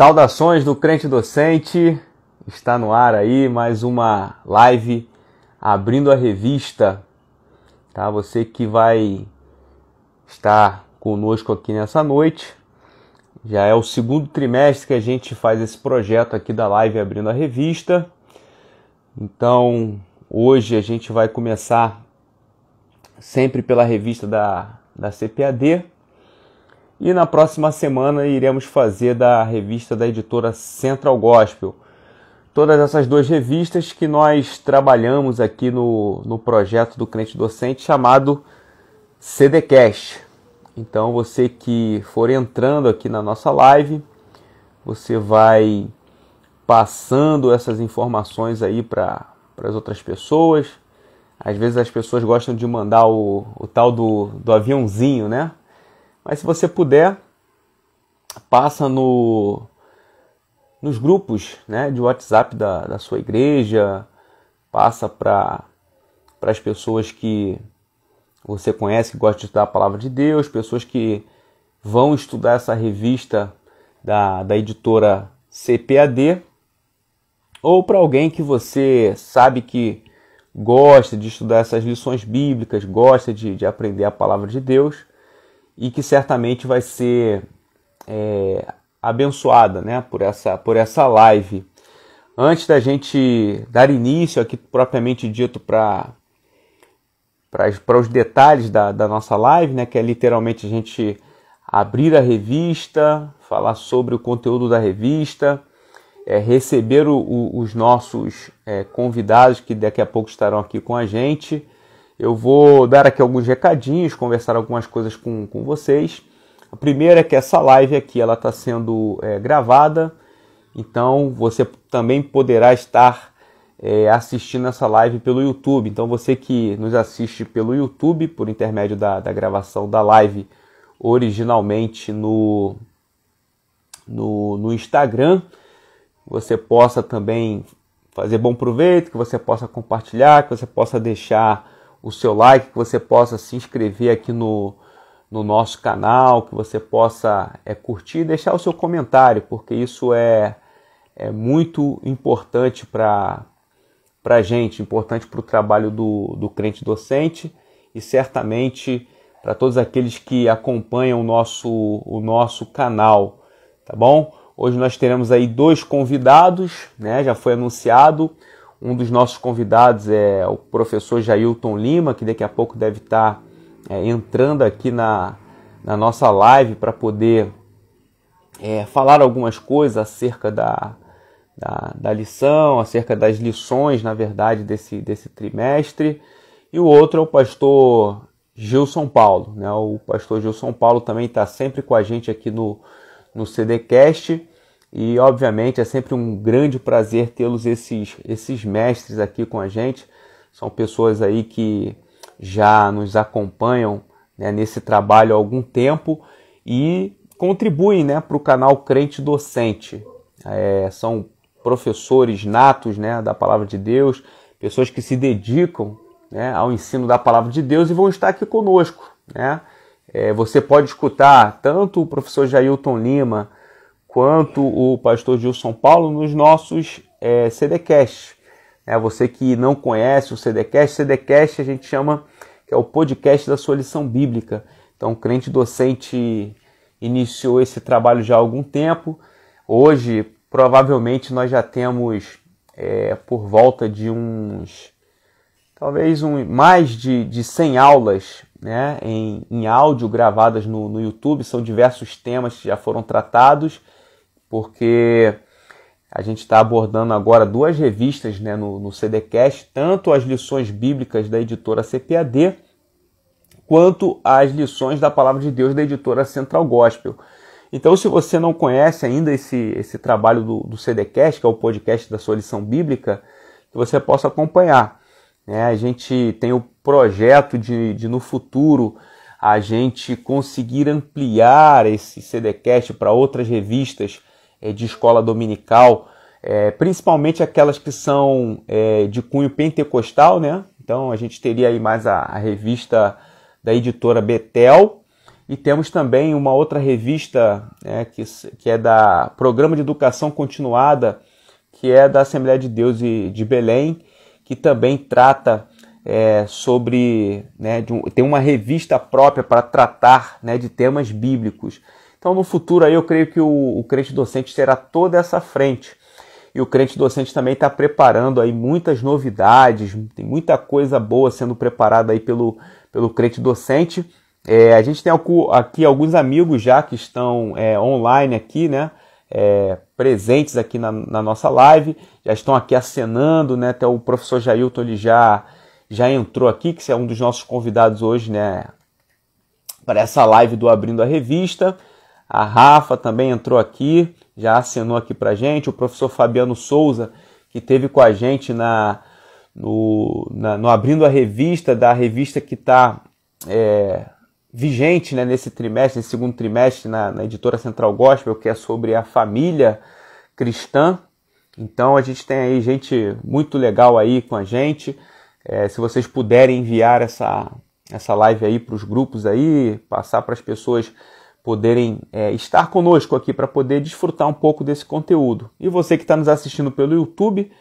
Saudações do Crente Docente, está no ar aí mais uma live abrindo a revista, tá? Você que vai estar conosco aqui nessa noite, já é o segundo trimestre que a gente faz esse projeto aqui da live abrindo a revista. Então hoje a gente vai começar sempre pela revista da CPAD. E na próxima semana iremos fazer da revista da editora Central Gospel. Todas essas duas revistas que nós trabalhamos aqui no projeto do Crente Docente chamado CDcast. Então você que for entrando aqui na nossa live, você vai passando essas informações aí para as outras pessoas. Às vezes as pessoas gostam de mandar o tal do aviãozinho, né? Mas se você puder, passa nos grupos, né, de WhatsApp da sua igreja, passa para as pessoas que você conhece, que gostam de estudar a Palavra de Deus, pessoas que vão estudar essa revista da editora CPAD, ou para alguém que você sabe que gosta de estudar essas lições bíblicas, gosta de aprender a Palavra de Deus, e que certamente vai ser abençoada, né, por essa live. Antes da gente dar início aqui propriamente dito para os detalhes da nossa live, né, que é literalmente a gente abrir a revista, falar sobre o conteúdo da revista, receber os nossos convidados que daqui a pouco estarão aqui com a gente. Eu vou dar aqui alguns recadinhos, conversar algumas coisas com vocês. A primeira é que essa live aqui ela está sendo gravada, então você também poderá estar assistindo essa live pelo YouTube. Então você que nos assiste pelo YouTube, por intermédio da gravação da live originalmente no Instagram, você possa também fazer bom proveito, que você possa compartilhar, que você possa deixar o seu like, que você possa se inscrever aqui no nosso canal, que você possa curtir e deixar o seu comentário, porque isso é muito importante para a gente, importante para o trabalho do Crente Docente e certamente para todos aqueles que acompanham o nosso canal, tá bom? Hoje nós teremos aí dois convidados, né? Já foi anunciado. Um dos nossos convidados é o professor Jailton Lima, que daqui a pouco deve estar entrando aqui na nossa live para poder falar algumas coisas acerca da lição, acerca das lições, na verdade, desse trimestre. E o outro é o pastor Gilson Paulo, né? O pastor Gilson Paulo também está sempre com a gente aqui no CDcast. E, obviamente, é sempre um grande prazer tê-los esses mestres aqui com a gente. São pessoas aí que já nos acompanham, né, nesse trabalho há algum tempo e contribuem, né, para o canal Crente Docente. São professores natos, né, da Palavra de Deus, pessoas que se dedicam, né, ao ensino da Palavra de Deus e vão estar aqui conosco, né? Você pode escutar tanto o professor Jailton Lima quanto o pastor Gilson Paulo nos nossos CDcast. Você que não conhece o CDcast a gente chama que é o podcast da sua lição bíblica. Então o Crente Docente iniciou esse trabalho já há algum tempo. Hoje, provavelmente, nós já temos por volta de mais de 100 aulas, né, em áudio gravadas no YouTube. São diversos temas que já foram tratados, porque a gente está abordando agora duas revistas, né, no CDcast, tanto as lições bíblicas da editora CPAD, quanto as lições da Palavra de Deus da editora Central Gospel. Então, se você não conhece ainda esse trabalho do CDcast, que é o podcast da sua lição bíblica, que você possa acompanhar, né? A gente tem o projeto de no futuro a gente conseguir ampliar esse CDcast para outras revistas de escola dominical, principalmente aquelas que são de cunho pentecostal, né? Então a gente teria aí mais a revista da editora Betel E temos também uma outra revista que é da Programa de Educação Continuada, que é da Assembleia de Deus de Belém, que também trata sobre, tem uma revista própria para tratar, de temas bíblicos. Então, no futuro, aí, eu creio que o Crente Docente terá toda essa frente. E o Crente Docente também está preparando aí muitas novidades, tem muita coisa boa sendo preparada aí pelo Crente Docente. A gente tem aqui alguns amigos já que estão online aqui, presentes aqui na nossa live, já estão aqui acenando, até o professor Jailton ele já entrou aqui, que é um dos nossos convidados hoje, para essa live do Abrindo a Revista. A Rafa também entrou aqui, já acenou aqui pra gente. O professor Fabiano Souza, que esteve com a gente no Abrindo a Revista, da revista que está vigente nesse segundo trimestre, na editora Central Gospel, que é sobre a família cristã. Então a gente tem aí gente muito legal aí com a gente. Se vocês puderem enviar essa live aí para os grupos aí, passar para as pessoas poderem estar conosco aqui para poder desfrutar um pouco desse conteúdo. E você que está nos assistindo pelo YouTube,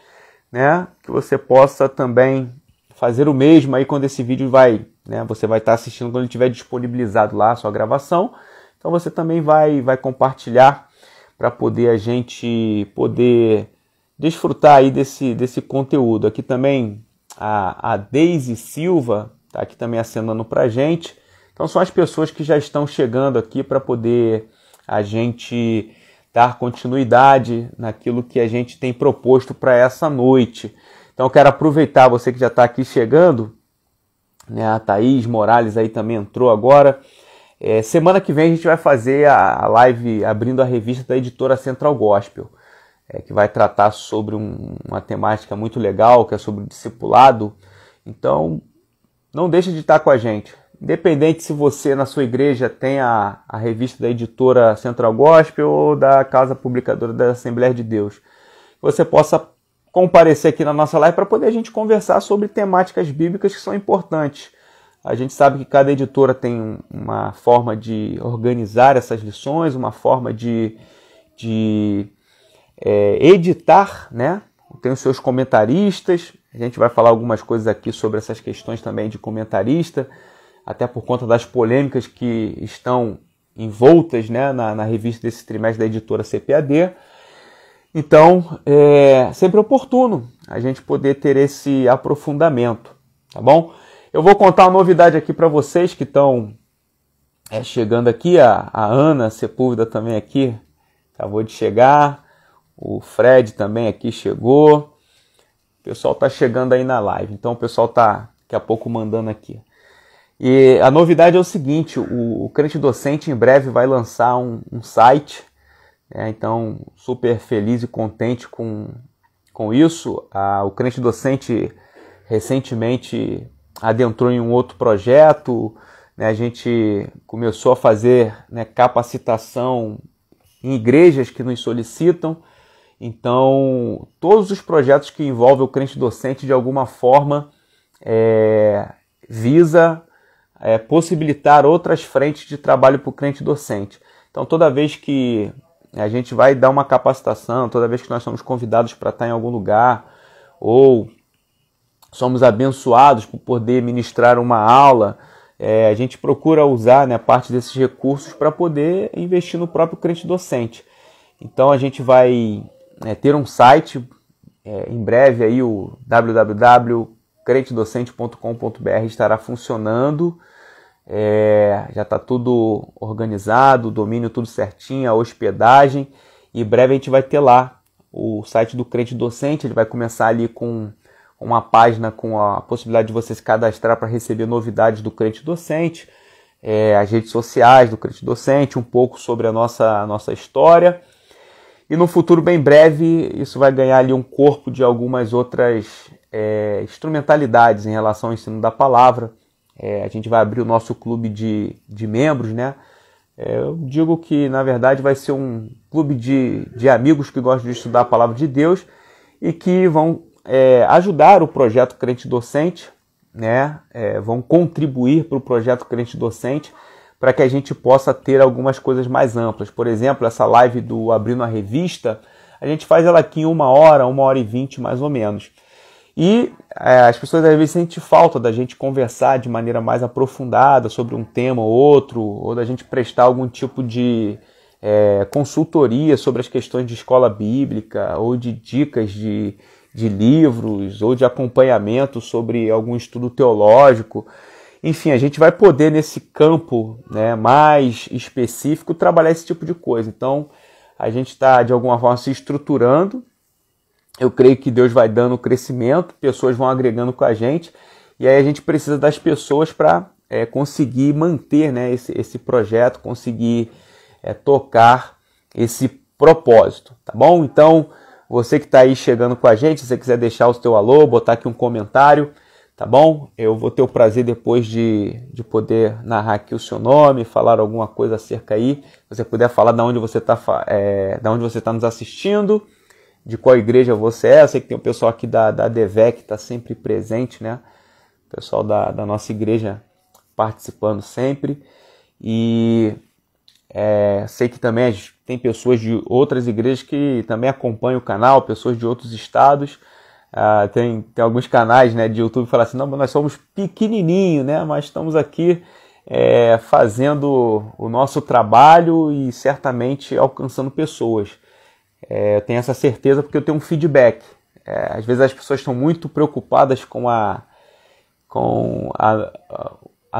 que você possa também fazer o mesmo aí quando esse vídeo você vai estar assistindo quando ele estiver disponibilizado lá a sua gravação. Então você também vai compartilhar para poder a gente poder desfrutar aí desse conteúdo. Aqui também a Deise Silva está aqui também acenando para a gente. Então são as pessoas que já estão chegando aqui para poder a gente dar continuidade naquilo que a gente tem proposto para essa noite. Então eu quero aproveitar você que já está aqui chegando, a Thaís Morales aí também entrou agora. Semana que vem a gente vai fazer a live abrindo a revista da editora Central Gospel, que vai tratar sobre uma temática muito legal, que é sobre o discipulado. Então não deixe de estar com a gente. Independente se você na sua igreja tem a revista da editora Central Gospel ou da Casa Publicadora da Assembleia de Deus, que você possa comparecer aqui na nossa live para poder a gente conversar sobre temáticas bíblicas que são importantes. A gente sabe que cada editora tem uma forma de organizar essas lições, uma forma de editar, Tem os seus comentaristas. A gente vai falar algumas coisas aqui sobre essas questões também de comentarista, até por conta das polêmicas que estão envoltas na revista desse trimestre da editora CPAD. Então, é sempre oportuno a gente poder ter esse aprofundamento, tá bom? Eu vou contar uma novidade aqui para vocês que estão chegando aqui. A Ana Sepúlveda também aqui, acabou de chegar. O Fred também aqui chegou. O pessoal está chegando aí na live, então o pessoal está daqui a pouco mandando aqui. E a novidade é o seguinte, o Crente Docente em breve vai lançar um site, então super feliz e contente com isso. O Crente Docente recentemente adentrou em um outro projeto, a gente começou a fazer capacitação em igrejas que nos solicitam. Então todos os projetos que envolvem o Crente Docente de alguma forma visa possibilitar outras frentes de trabalho para o Crente Docente. Então toda vez que a gente vai dar uma capacitação, toda vez que nós somos convidados para estar em algum lugar, ou somos abençoados por poder ministrar uma aula, a gente procura usar parte desses recursos para poder investir no próprio Crente Docente. Então a gente vai ter um site, em breve aí o www.crentedocente.com.br estará funcionando. Já está tudo organizado, o domínio tudo certinho, a hospedagem. E em breve a gente vai ter lá o site do Crente Docente. Ele vai começar ali com uma página com a possibilidade de você se cadastrar para receber novidades do Crente Docente, as redes sociais do Crente Docente, um pouco sobre a nossa história. E no futuro bem breve isso vai ganhar ali um corpo de algumas outras instrumentalidades em relação ao ensino da palavra. A gente vai abrir o nosso clube de membros, eu digo que na verdade vai ser um clube de amigos que gostam de estudar a palavra de Deus e que vão ajudar o projeto Crente Docente, vão contribuir para o projeto Crente Docente para que a gente possa ter algumas coisas mais amplas. Por exemplo, essa live do Abrindo a Revista, a gente faz ela aqui em 1h e 20 mais ou menos. E as pessoas às vezes sentem falta da gente conversar de maneira mais aprofundada sobre um tema ou outro, ou da gente prestar algum tipo de consultoria sobre as questões de escola bíblica, ou de dicas de livros, ou de acompanhamento sobre algum estudo teológico. Enfim, a gente vai poder nesse campo, né, mais específico trabalhar esse tipo de coisa. Então, a gente está de alguma forma se estruturando. Eu creio que Deus vai dando crescimento, pessoas vão agregando com a gente, e aí a gente precisa das pessoas para conseguir manter, né, esse projeto, conseguir tocar esse propósito, tá bom? Então, você que está aí chegando com a gente, se você quiser deixar o seu alô, botar aqui um comentário, tá bom? Eu vou ter o prazer depois de poder narrar aqui o seu nome, falar alguma coisa acerca aí, se você puder falar de onde você está nos assistindo, de qual igreja você é. Eu sei que tem o pessoal aqui da DEVEC que está sempre presente, né? O pessoal da nossa igreja participando sempre. E sei que também tem pessoas de outras igrejas que também acompanham o canal, pessoas de outros estados. Tem alguns canais, né, de YouTube que falam assim, não, nós somos pequenininho, né? Mas estamos aqui fazendo o nosso trabalho e certamente alcançando pessoas. Eu tenho essa certeza porque eu tenho um feedback. Às vezes as pessoas estão muito preocupadas com a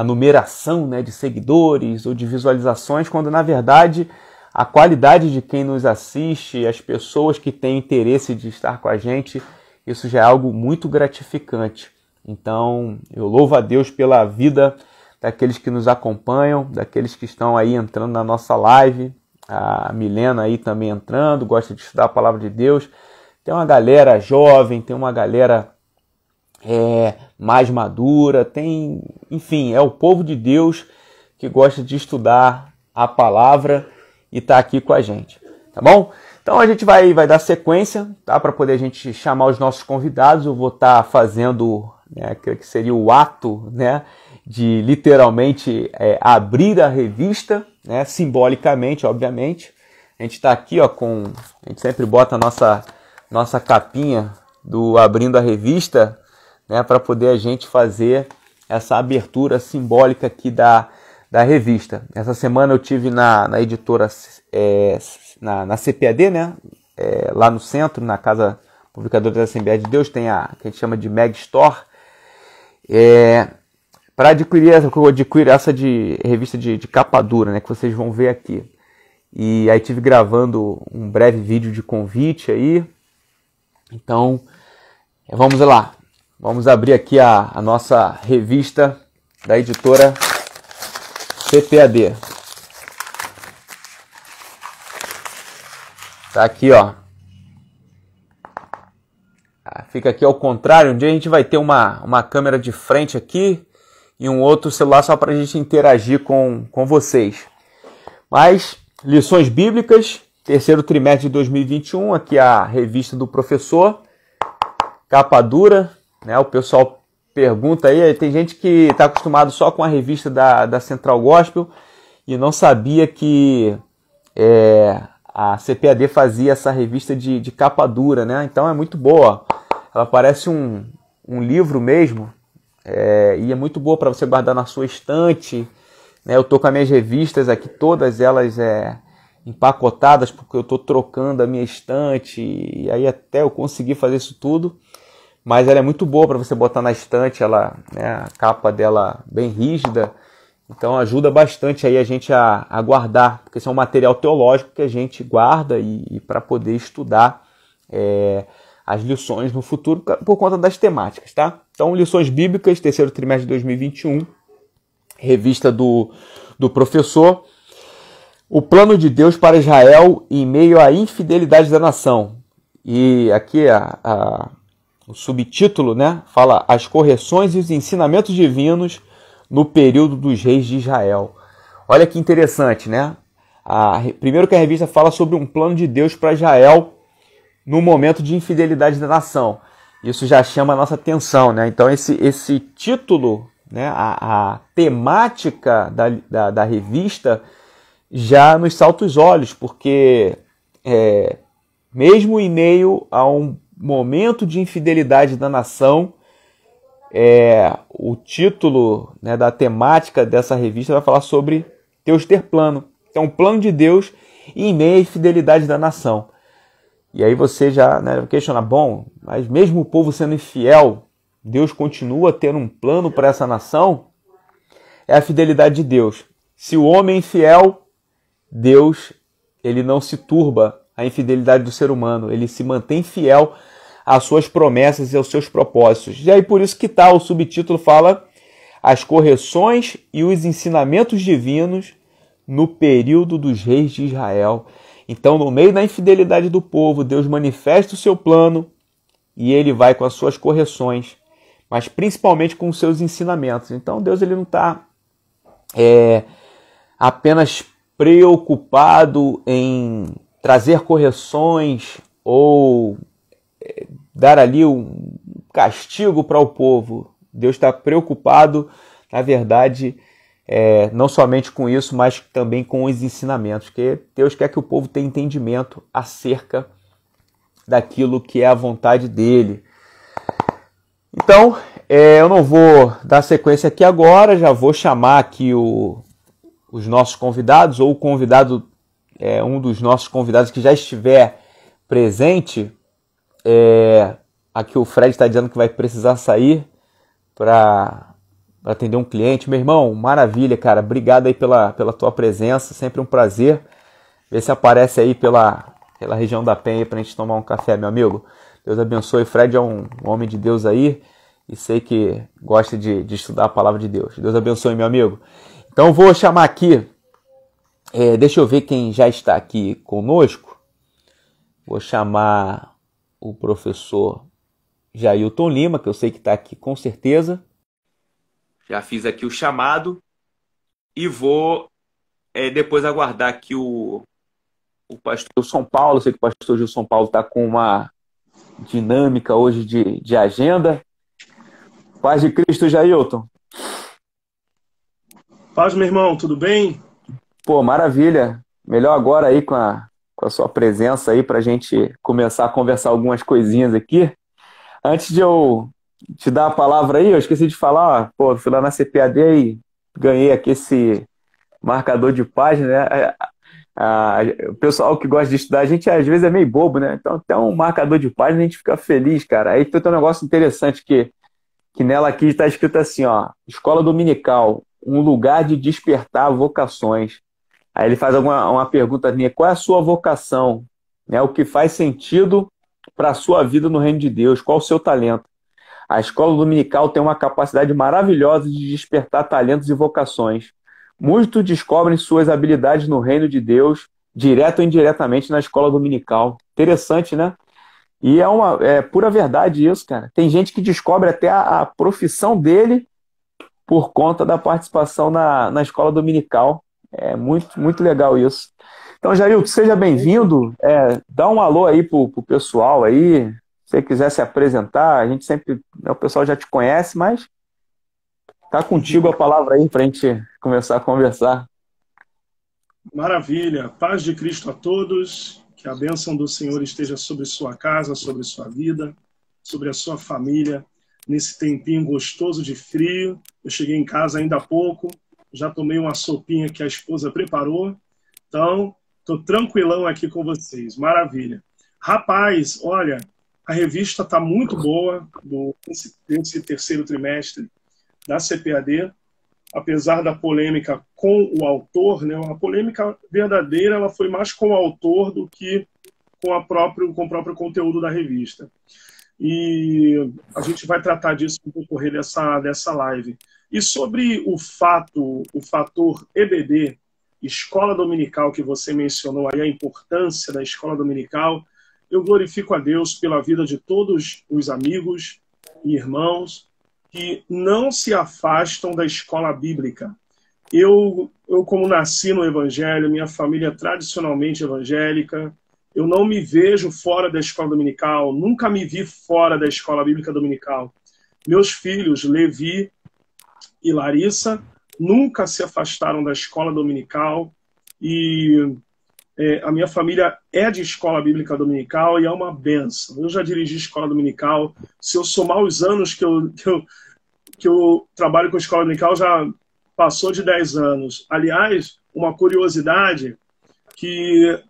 numeração, né, de seguidores ou de visualizações, quando na verdade a qualidade de quem nos assiste, as pessoas que têm interesse de estar com a gente, isso já é algo muito gratificante. Então eu louvo a Deus pela vida daqueles que nos acompanham, daqueles que estão aí entrando na nossa live. A Milena aí também entrando, gosta de estudar a palavra de Deus. Tem uma galera jovem, tem uma galera mais madura, enfim, é o povo de Deus que gosta de estudar a palavra e está aqui com a gente, tá bom? Então a gente vai dar sequência, tá? Para poder a gente chamar os nossos convidados. Eu vou estar fazendo, né, que seria o ato, né, de literalmente abrir a revista, né, simbolicamente, obviamente. A gente está aqui, ó, a gente sempre bota a nossa capinha do Abrindo a Revista, né, para poder a gente fazer essa abertura simbólica aqui da revista. Essa semana eu tive na editora, na CPAD, né, lá no centro, na Casa Publicadora da Assembleia de Deus, tem que a gente chama de Meg Store. Para adquirir essa revista de capa dura, né, que vocês vão ver aqui. E aí tive gravando um breve vídeo de convite aí. Então, vamos lá. Vamos abrir aqui a nossa revista da editora CPAD. Tá aqui, ó. Fica aqui ao contrário. Um dia a gente vai ter uma câmera de frente aqui e um outro celular só para a gente interagir com vocês. Mas, lições bíblicas, terceiro trimestre de 2021, aqui a revista do professor, capa dura, né? O pessoal pergunta aí, tem gente que está acostumado só com a revista da Central Gospel e não sabia que a CPAD fazia essa revista de capa dura, né? Então é muito boa, ela parece um livro mesmo. E é muito boa para você guardar na sua estante, né? Eu estou com as minhas revistas aqui, todas elas empacotadas, porque eu estou trocando a minha estante, e aí até eu conseguir fazer isso tudo. Mas ela é muito boa para você botar na estante, ela, né, a capa dela bem rígida, então ajuda bastante aí a gente a guardar, porque esse é um material teológico que a gente guarda e para poder estudar as lições no futuro por conta das temáticas, tá? Então, lições bíblicas, terceiro trimestre de 2021, revista do professor. O plano de Deus para Israel em meio à infidelidade da nação. E aqui o subtítulo, né, fala as correções e os ensinamentos divinos no período dos reis de Israel. Olha que interessante, né? Primeiro que a revista fala sobre um plano de Deus para Israel no momento de infidelidade da nação. Isso já chama a nossa atenção, né? Então esse título, né, a temática da revista já nos salta os olhos, porque mesmo em meio a um momento de infidelidade da nação, o título, né, da temática dessa revista vai falar sobre Deus ter plano. É um plano de Deus em meio à infidelidade da nação. E aí você já, né, questiona, bom, mas mesmo o povo sendo infiel, Deus continua tendo um plano para essa nação? É a fidelidade de Deus. Se o homem é infiel, Deus, ele não se turba a infidelidade do ser humano, ele se mantém fiel às suas promessas e aos seus propósitos. E aí por isso que o subtítulo fala as correções e os ensinamentos divinos no período dos reis de Israel. Então, no meio da infidelidade do povo, Deus manifesta o seu plano e ele vai com as suas correções, mas principalmente com os seus ensinamentos. Então, Deus ele não está apenas preocupado em trazer correções ou dar ali um castigo para o povo. Deus está preocupado, na verdade, não somente com isso, mas também com os ensinamentos, porque Deus quer que o povo tenha entendimento acerca daquilo que é a vontade dele. Então, eu não vou dar sequência aqui agora, já vou chamar aqui os nossos convidados, ou o convidado, um dos nossos convidados que já estiver presente. Aqui o Fred está dizendo que vai precisar sair para atender um cliente. Meu irmão, maravilha, cara. Obrigado aí pela tua presença. Sempre um prazer. Ver se aparece aí pela região da Penha para a gente tomar um café, meu amigo. Deus abençoe. Fred é um homem de Deus aí e sei que gosta de estudar a palavra de Deus. Deus abençoe, meu amigo. Então vou chamar aqui, deixa eu ver quem já está aqui conosco. Vou chamar o professor Jailton Lima, que eu sei que está aqui com certeza. Já fiz aqui o chamado e vou depois aguardar aqui o pastor São Paulo. Eu sei que o pastor Gil São Paulo está com uma dinâmica hoje de agenda. Paz de Cristo, Jailton. Paz, meu irmão, tudo bem? Pô, maravilha. Melhor agora aí com a sua presença aí para a gente começar a conversar algumas coisinhas aqui. Antes de eu te dar a palavra aí, eu esqueci de falar, pô, fui lá na CPAD e ganhei aqui esse marcador de página, né? O pessoal que gosta de estudar, a gente às vezes é meio bobo, né? Então até um marcador de página a gente fica feliz, cara. Aí tem um negócio interessante que nela aqui está escrito assim, ó, Escola Dominical, um lugar de despertar vocações. Aí ele faz uma pergunta minha, qual é a sua vocação? Né? O que faz sentido para a sua vida no reino de Deus? Qual o seu talento? A escola dominical tem uma capacidade maravilhosa de despertar talentos e vocações. Muitos descobrem suas habilidades no reino de Deus, direto ou indiretamente na escola dominical. Interessante, né? E é pura verdade isso, cara. Tem gente que descobre até a profissão dele por conta da participação na escola dominical. É muito, muito legal isso. Então, Jailton, seja bem-vindo. Dá um alô aí pro pessoal aí. Se você quiser se apresentar, a gente sempre, né, o pessoal já te conhece, mas tá contigo a palavra aí para a gente começar a conversar. Maravilha. Paz de Cristo a todos. Que a bênção do Senhor esteja sobre sua casa, sobre sua vida, sobre a sua família. Nesse tempinho gostoso de frio. Eu cheguei em casa ainda há pouco. Já tomei uma sopinha que a esposa preparou. Então, estou tranquilão aqui com vocês. Maravilha. Rapaz, olha, a revista está muito boa nesse terceiro trimestre da CPAD, apesar da polêmica com o autor, né? A polêmica verdadeira ela foi mais com o autor do que com o próprio conteúdo da revista. E a gente vai tratar disso no decorrer dessa live. E sobre o fator EBD, escola dominical, que você mencionou aí, a importância da escola dominical, eu glorifico a Deus pela vida de todos os amigos e irmãos que não se afastam da escola bíblica. Eu como nasci no Evangelho, minha família é tradicionalmente evangélica, eu não me vejo fora da escola dominical, nunca me vi fora da escola bíblica dominical. Meus filhos, Levi e Larissa nunca se afastaram da escola dominical e a minha família é de escola bíblica dominical e é uma benção. Eu já dirigi escola dominical. Se eu somar os anos que eu trabalho com escola dominical, já passou de 10 anos. Aliás, uma curiosidade, que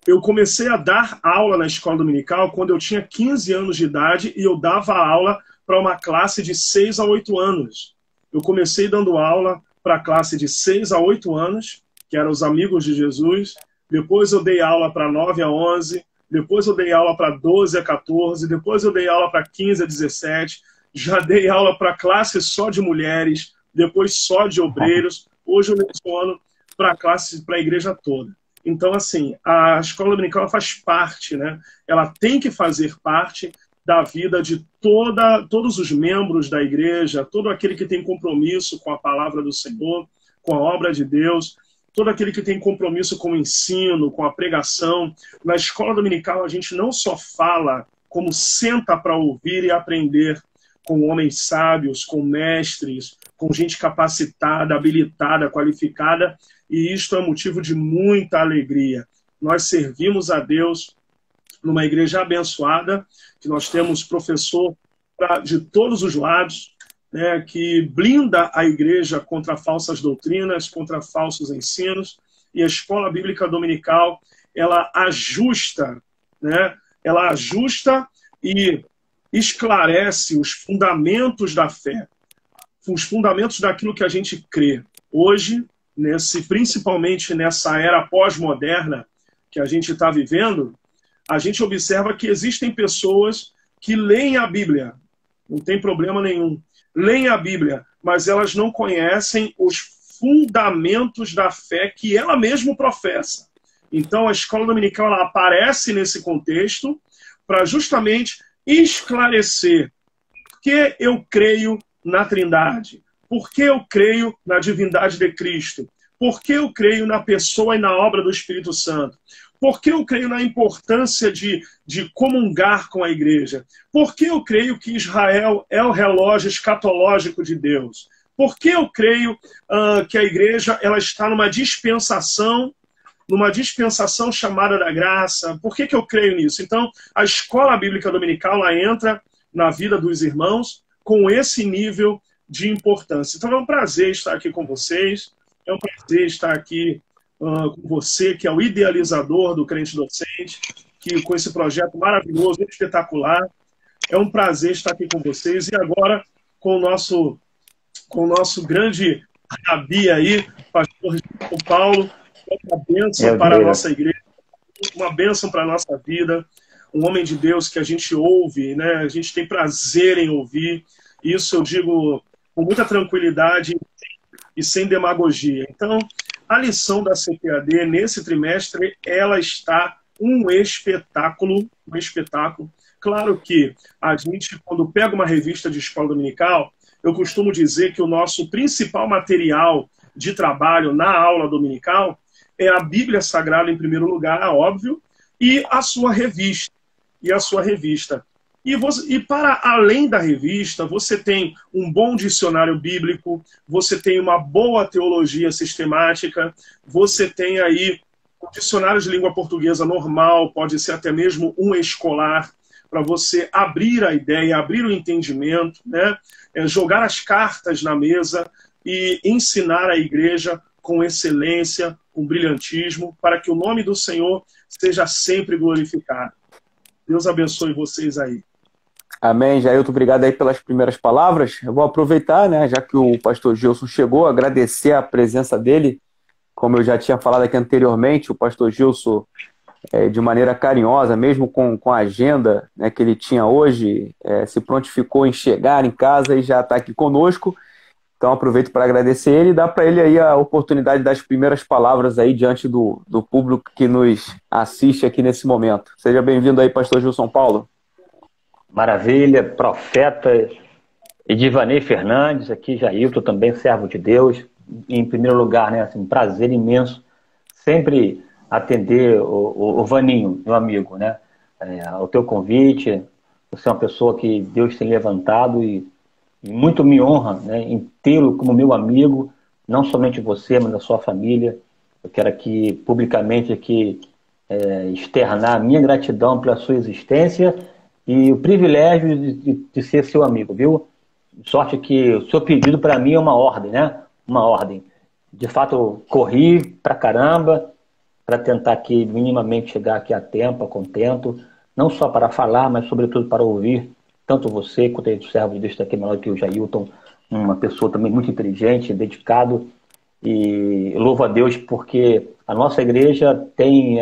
eu comecei a dar aula na escola dominical quando eu tinha 15 anos de idade e eu dava aula para uma classe de 6 a 8 anos. Eu comecei dando aula para a classe de 6 a 8 anos, que eram os amigos de Jesus. Depois eu dei aula para 9 a 11, depois eu dei aula para 12 a 14, depois eu dei aula para 15 a 17, já dei aula para classe só de mulheres, depois só de obreiros. Hoje eu leciono para a igreja toda. Então, assim, a escola dominical faz parte, né? Ela tem que fazer parte da vida de todos os membros da igreja, todo aquele que tem compromisso com a palavra do Senhor, com a obra de Deus, todo aquele que tem compromisso com o ensino, com a pregação. Na escola dominical, a gente não só fala, como senta para ouvir e aprender com homens sábios, com mestres, com gente capacitada, habilitada, qualificada, e isto é motivo de muita alegria. Nós servimos a Deus numa igreja abençoada, que nós temos professor de todos os lados, né, que blinda a igreja contra falsas doutrinas, contra falsos ensinos, e a escola bíblica dominical, ela ajusta, né, ela ajusta e esclarece os fundamentos da fé, os fundamentos daquilo que a gente crê. Hoje, principalmente nessa era pós-moderna que a gente está vivendo, a gente observa que existem pessoas que leem a Bíblia, não tem problema nenhum, leem a Bíblia, mas elas não conhecem os fundamentos da fé que ela mesma professa. Então, a escola dominical ela aparece nesse contexto para justamente esclarecer por que eu creio na Trindade, por que eu creio na divindade de Cristo, por que eu creio na pessoa e na obra do Espírito Santo, por que eu creio na importância de comungar com a igreja, por que eu creio que Israel é o relógio escatológico de Deus, por que eu creio que a igreja ela está numa dispensação chamada da graça. Por que eu creio nisso? Então, a escola bíblica dominical ela entra na vida dos irmãos com esse nível de importância. Então, é um prazer estar aqui com vocês, é um prazer estar aqui com você, que é o idealizador do Crente Docente, que com esse projeto maravilhoso, espetacular. É um prazer estar aqui com vocês. E agora, com o nosso grande rabi aí, pastor João Paulo, uma bênção para a nossa igreja, uma bênção para a nossa vida, um homem de Deus que a gente ouve, né? A gente tem prazer em ouvir. Isso eu digo com muita tranquilidade e sem demagogia. Então, a lição da CPAD nesse trimestre, ela está um espetáculo, um espetáculo. Claro que a gente, quando pega uma revista de escola dominical, eu costumo dizer que o nosso principal material de trabalho na aula dominical é a Bíblia Sagrada em primeiro lugar, óbvio, e a sua revista. E para além da revista, você tem um bom dicionário bíblico, você tem uma boa teologia sistemática, você tem aí um dicionário de língua portuguesa normal, pode ser até mesmo um escolar, para você abrir a ideia, abrir o entendimento, né? Jogar as cartas na mesa e ensinar a igreja com excelência, com brilhantismo, para que o nome do Senhor seja sempre glorificado. Deus abençoe vocês aí. Amém, Jailton, obrigado aí pelas primeiras palavras. Eu vou aproveitar, né, já que o pastor Gilson chegou, agradecer a presença dele. Como eu já tinha falado aqui anteriormente, o pastor Gilson, de maneira carinhosa, mesmo com a agenda, né, que ele tinha hoje, se prontificou em chegar em casa e já está aqui conosco. Então aproveito para agradecer ele e dar para ele aí a oportunidade das primeiras palavras aí diante do público que nos assiste aqui nesse momento. Seja bem-vindo aí, pastor Gilson Paulo. Maravilha, profeta Edivanei Fernandes, aqui Jailton também, servo de Deus. Em primeiro lugar, né, assim, um prazer imenso sempre atender o Vaninho, meu amigo, né, ao teu convite. Você é uma pessoa que Deus tem levantado e e muito me honra, né, em tê-lo como meu amigo, não somente você, mas a sua família. Eu quero aqui, publicamente, aqui, externar a minha gratidão pela sua existência e o privilégio de ser seu amigo, viu? De sorte que o seu pedido para mim é uma ordem, né? Uma ordem. De fato, eu corri pra caramba para tentar aqui minimamente chegar aqui a tempo, a contento, não só para falar, mas sobretudo para ouvir tanto você quanto o servo de Deus aqui maior que o Jailton, uma pessoa também muito inteligente, dedicado, e louvo a Deus porque a nossa igreja tem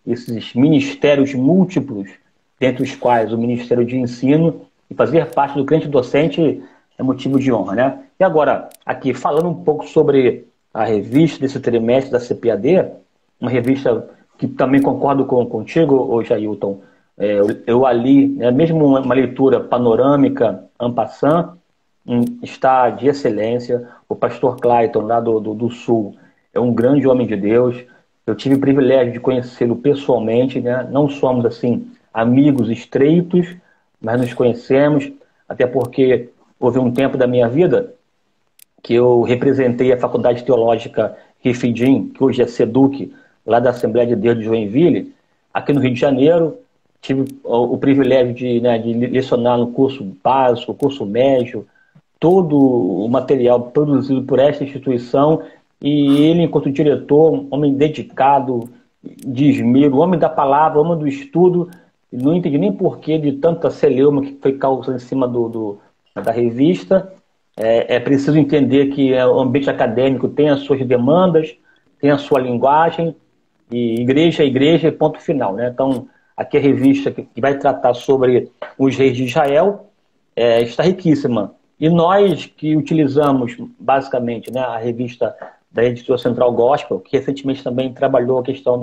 esses ministérios múltiplos, dentre os quais o ministério de ensino, e fazer parte do crente docente é motivo de honra, né? E agora, aqui, falando um pouco sobre a revista desse trimestre da CPAD, uma revista que também concordo contigo, ô Jailton, eu ali, mesmo uma leitura panorâmica, en passant, está de excelência. O pastor Clayton, lá do Sul, é um grande homem de Deus. Eu tive o privilégio de conhecê-lo pessoalmente, né? Não somos, assim, amigos estreitos, mas nos conhecemos, até porque houve um tempo da minha vida que eu representei a Faculdade Teológica Rifidim, que hoje é SEDUC, lá da Assembleia de Deus de Joinville, aqui no Rio de Janeiro. Tive o privilégio de lecionar no curso básico, curso médio, todo o material produzido por esta instituição, e ele, enquanto diretor, um homem dedicado, de esmero, homem da palavra, homem do estudo. Não entendi nem porquê de tanta celeuma que foi causada em cima da revista. É preciso entender que o ambiente acadêmico tem as suas demandas, tem a sua linguagem, e igreja é igreja, ponto final, né? Então, aqui a revista que vai tratar sobre os reis de Israel está riquíssima. E nós que utilizamos, basicamente, né, a revista da Editora Central Gospel, que recentemente também trabalhou a questão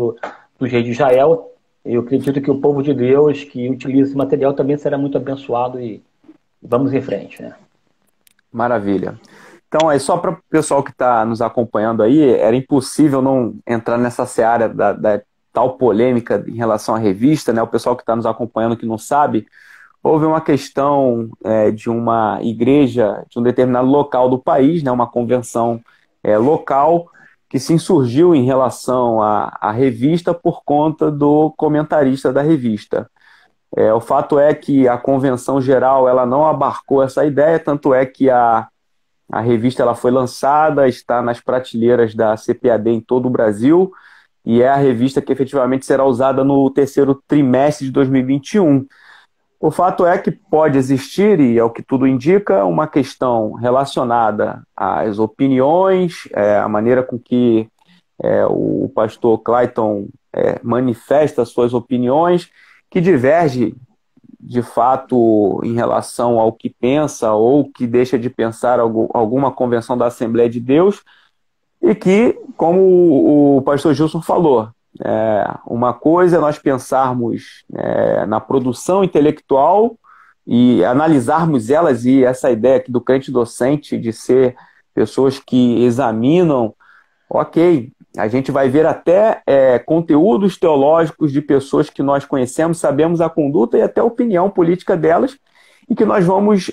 dos reis de Israel, eu acredito que o povo de Deus que utiliza esse material também será muito abençoado, e vamos em frente, né? Maravilha. Então, só para o pessoal que está nos acompanhando aí, era impossível não entrar nessa seara da tal polêmica em relação à revista, né? O pessoal que está nos acompanhando que não sabe, houve uma questão de uma igreja de um determinado local do país, né? Uma convenção local que se insurgiu em relação à revista por conta do comentarista da revista. O fato é que a convenção geral ela não abarcou essa ideia, tanto é que a revista ela foi lançada, está nas prateleiras da CPAD em todo o Brasil, e é a revista que efetivamente será usada no terceiro trimestre de 2021. O fato é que pode existir, e é o que tudo indica, uma questão relacionada às opiniões, a maneira com que o pastor Clayton manifesta suas opiniões, que diverge, de fato, em relação ao que pensa ou que deixa de pensar alguma convenção da Assembleia de Deus, e que, como o pastor Gilson falou, uma coisa é nós pensarmos na produção intelectual e analisarmos elas, e essa ideia aqui do crente docente de ser pessoas que examinam, ok, a gente vai ver até conteúdos teológicos de pessoas que nós conhecemos, sabemos a conduta e até a opinião política delas, e que nós vamos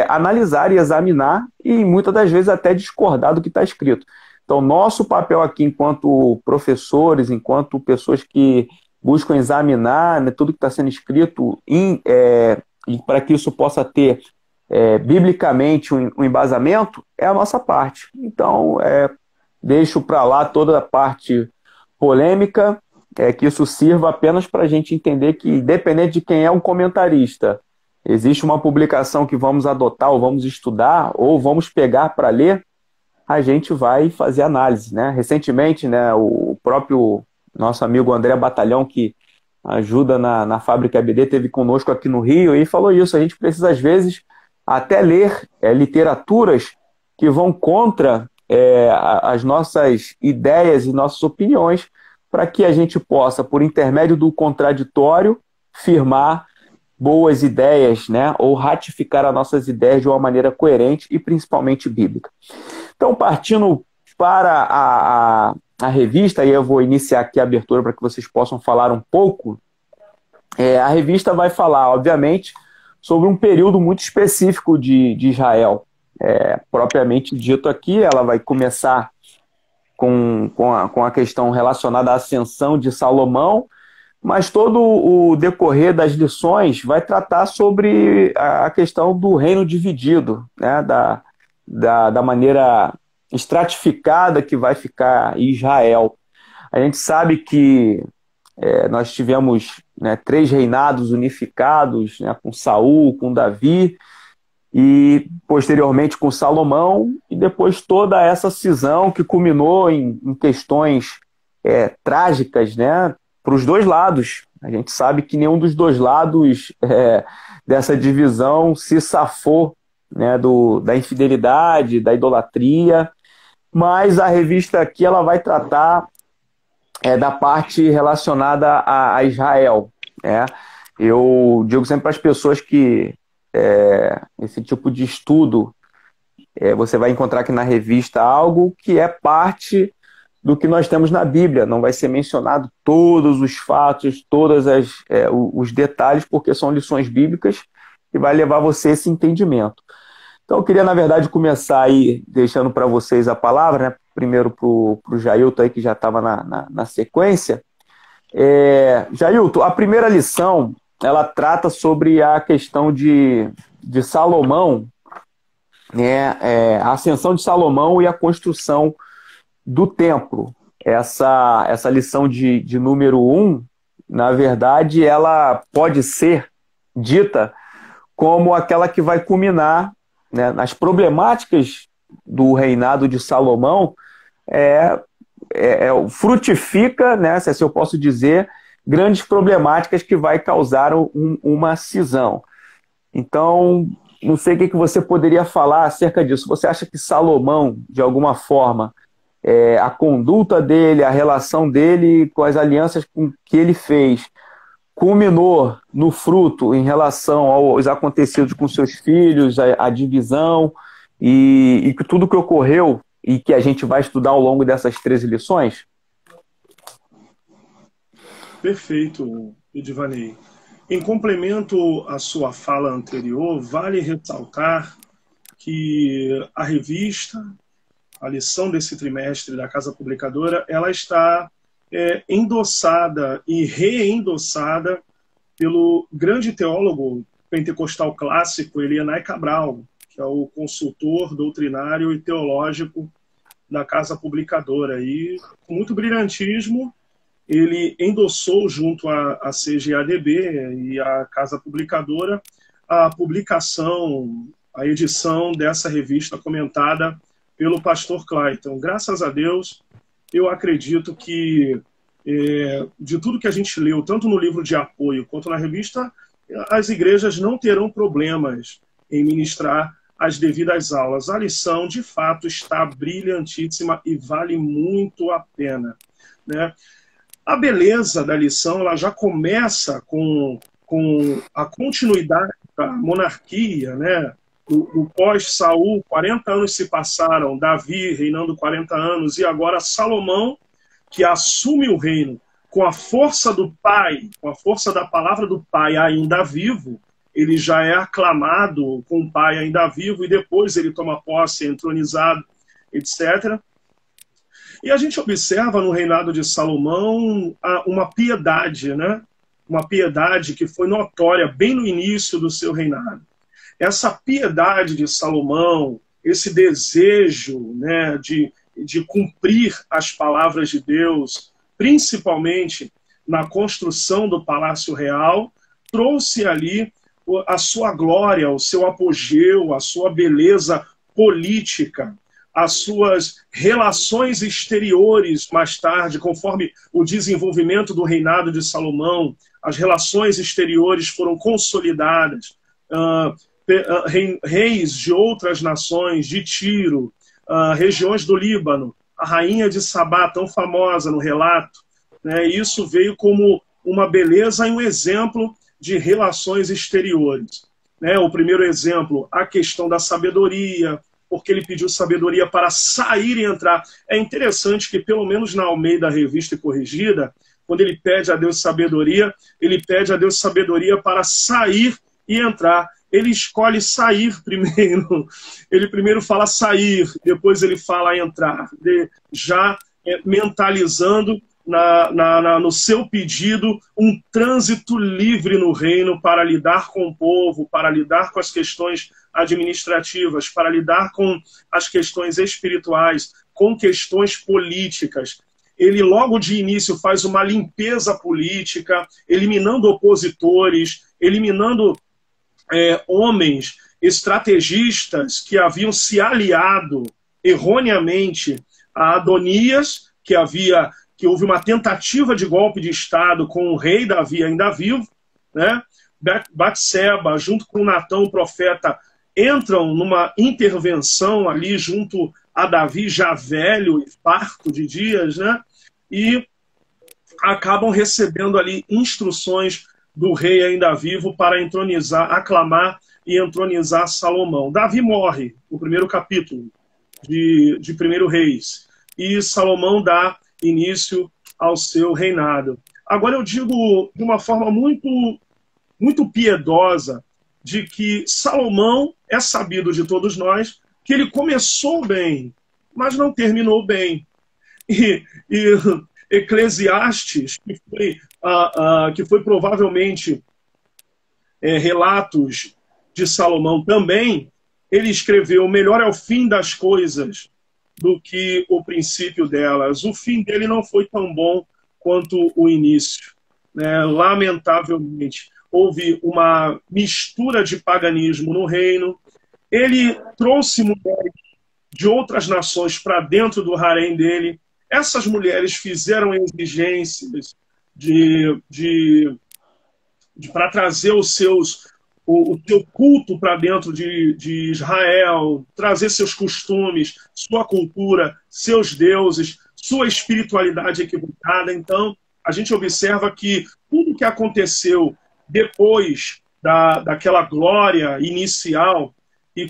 analisar e examinar, e muitas das vezes até discordar do que está escrito. Então, nosso papel aqui, enquanto professores, enquanto pessoas que buscam examinar, né, tudo que está sendo escrito, e para que isso possa ter biblicamente um embasamento, é a nossa parte. Então, deixo para lá toda a parte polêmica, que isso sirva apenas para a gente entender que, independente de quem é um comentarista, existe uma publicação que vamos adotar, ou vamos estudar, ou vamos pegar para ler, a gente vai fazer análise, né? Recentemente, né, o próprio nosso amigo André Batalhão, que ajuda na Fábrica EBD, teve conosco aqui no Rio e falou isso. A gente precisa, às vezes, até ler literaturas que vão contra as nossas ideias e nossas opiniões, para que a gente possa, por intermédio do contraditório, firmar boas ideias, né? Ou ratificar as nossas ideias de uma maneira coerente e principalmente bíblica. Então, partindo para a revista, e eu vou iniciar aqui a abertura para que vocês possam falar um pouco, a revista vai falar, obviamente, sobre um período muito específico de Israel. Propriamente dito aqui, ela vai começar com a questão relacionada à ascensão de Salomão, mas todo o decorrer das lições vai tratar sobre a questão do reino dividido, né, da maneira estratificada que vai ficar Israel. A gente sabe que nós tivemos, né, 3 reinados unificados, né, com Saul, com Davi, e posteriormente com Salomão, e depois toda essa cisão que culminou em questões trágicas, né, para os 2 lados. A gente sabe que nenhum dos 2 lados dessa divisão se safou, né, da infidelidade, da idolatria, mas a revista aqui ela vai tratar da parte relacionada a Israel, né? Eu digo sempre para as pessoas que esse tipo de estudo, você vai encontrar aqui na revista algo que é parte do que nós temos na Bíblia. Não vai ser mencionado todos os fatos, todos os detalhes, porque são lições bíblicas que vai levar você a esse entendimento. Então eu queria, na verdade, começar aí deixando para vocês a palavra, né? Primeiro para o Jailton, aí, que já estava na sequência. Jailton, a primeira lição, ela trata sobre a questão de Salomão, né? A ascensão de Salomão e a construção do templo. Essa lição de número 1, na verdade, ela pode ser dita como aquela que vai culminar, né, nas problemáticas do reinado de Salomão, frutifica, né, se eu posso dizer, grandes problemáticas que vai causar uma cisão. Então, não sei o que você poderia falar acerca disso. Você acha que Salomão, de alguma forma, a conduta dele, a relação dele com as alianças que ele fez, culminou no fruto em relação aos acontecidos com seus filhos, a divisão e tudo que ocorreu e que a gente vai estudar ao longo dessas 13 lições? Perfeito, Edivanei. Em complemento à sua fala anterior, vale ressaltar que a revista, a lição desse trimestre da Casa Publicadora, ela está endossada e reendossada pelo grande teólogo pentecostal clássico Elianai Cabral, que é o consultor doutrinário e teológico da Casa Publicadora. E, com muito brilhantismo, ele endossou junto à CGADB e à Casa Publicadora a publicação, a edição dessa revista comentada pelo pastor Clayton. Graças a Deus, eu acredito que de tudo que a gente leu, tanto no livro de apoio quanto na revista, as igrejas não terão problemas em ministrar as devidas aulas. A lição, de fato, está brilhantíssima e vale muito a pena, né? A beleza da lição, ela já começa com a continuidade da monarquia, né? O pós-Saul, 40 anos se passaram, Davi reinando 40 anos, e agora Salomão, que assume o reino com a força do pai, com a força da palavra do pai ainda vivo. Ele já é aclamado com o pai ainda vivo, e depois ele toma posse, é entronizado, etc. E a gente observa no reinado de Salomão uma piedade, né? Uma piedade que foi notória bem no início do seu reinado. Essa piedade de Salomão, esse desejo, né, de cumprir as palavras de Deus, principalmente na construção do Palácio Real, trouxe ali a sua glória, o seu apogeu, a sua beleza política, as suas relações exteriores mais tarde, conforme o desenvolvimento do reinado de Salomão, as relações exteriores foram consolidadas. Reis de outras nações, de Tiro, regiões do Líbano, a rainha de Sabá, tão famosa no relato, né? Isso veio como uma beleza e um exemplo de relações exteriores, né? O primeiro exemplo, a questão da sabedoria, porque ele pediu sabedoria para sair e entrar. É interessante que, pelo menos na Almeida Revista e Corrigida, quando ele pede a Deus sabedoria, ele pede a Deus sabedoria para sair e entrar. Ele escolhe sair primeiro. Ele primeiro fala sair, depois ele fala entrar. Já mentalizando no seu pedido um trânsito livre no reino para lidar com o povo, para lidar com as questões administrativas, para lidar com as questões espirituais, com questões políticas. Ele logo de início faz uma limpeza política, eliminando opositores, eliminando homens estrategistas que haviam se aliado erroneamente a Adonias, que houve uma tentativa de golpe de Estado com o rei Davi ainda vivo, né? Batseba, junto com Natã, o profeta, entram numa intervenção ali junto a Davi, já velho e farto de dias, né? E acabam recebendo ali instruções do rei ainda vivo para entronizar, aclamar e entronizar Salomão. Davi morre no primeiro capítulo de 1 Reis, e Salomão dá início ao seu reinado. Agora eu digo de uma forma muito piedosa de que Salomão é sabido de todos nós que ele começou bem, mas não terminou bem. E Eclesiastes, que foi provavelmente relatos de Salomão também, ele escreveu: melhor é o fim das coisas do que o princípio delas. O fim dele não foi tão bom quanto o início, né? Lamentavelmente, houve uma mistura de paganismo no reino. Ele trouxe mulheres de outras nações para dentro do harém dele. Essas mulheres fizeram exigências para trazer o seu culto para dentro de Israel, trazer seus costumes, sua cultura, seus deuses, sua espiritualidade equivocada. Então, a gente observa que tudo que aconteceu depois daquela glória inicial e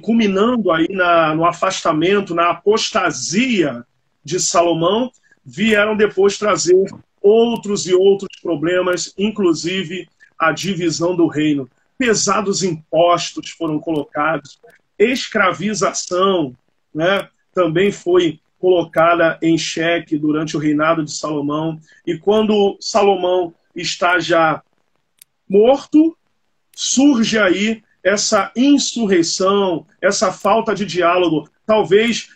culminando aí no afastamento, na apostasia de Salomão, vieram depois trazer outros e outros problemas, inclusive a divisão do reino. Pesados impostos foram colocados, escravização, né, também foi colocada em xeque durante o reinado de Salomão. E quando Salomão está já morto, surge aí essa insurreição, essa falta de diálogo. Talvez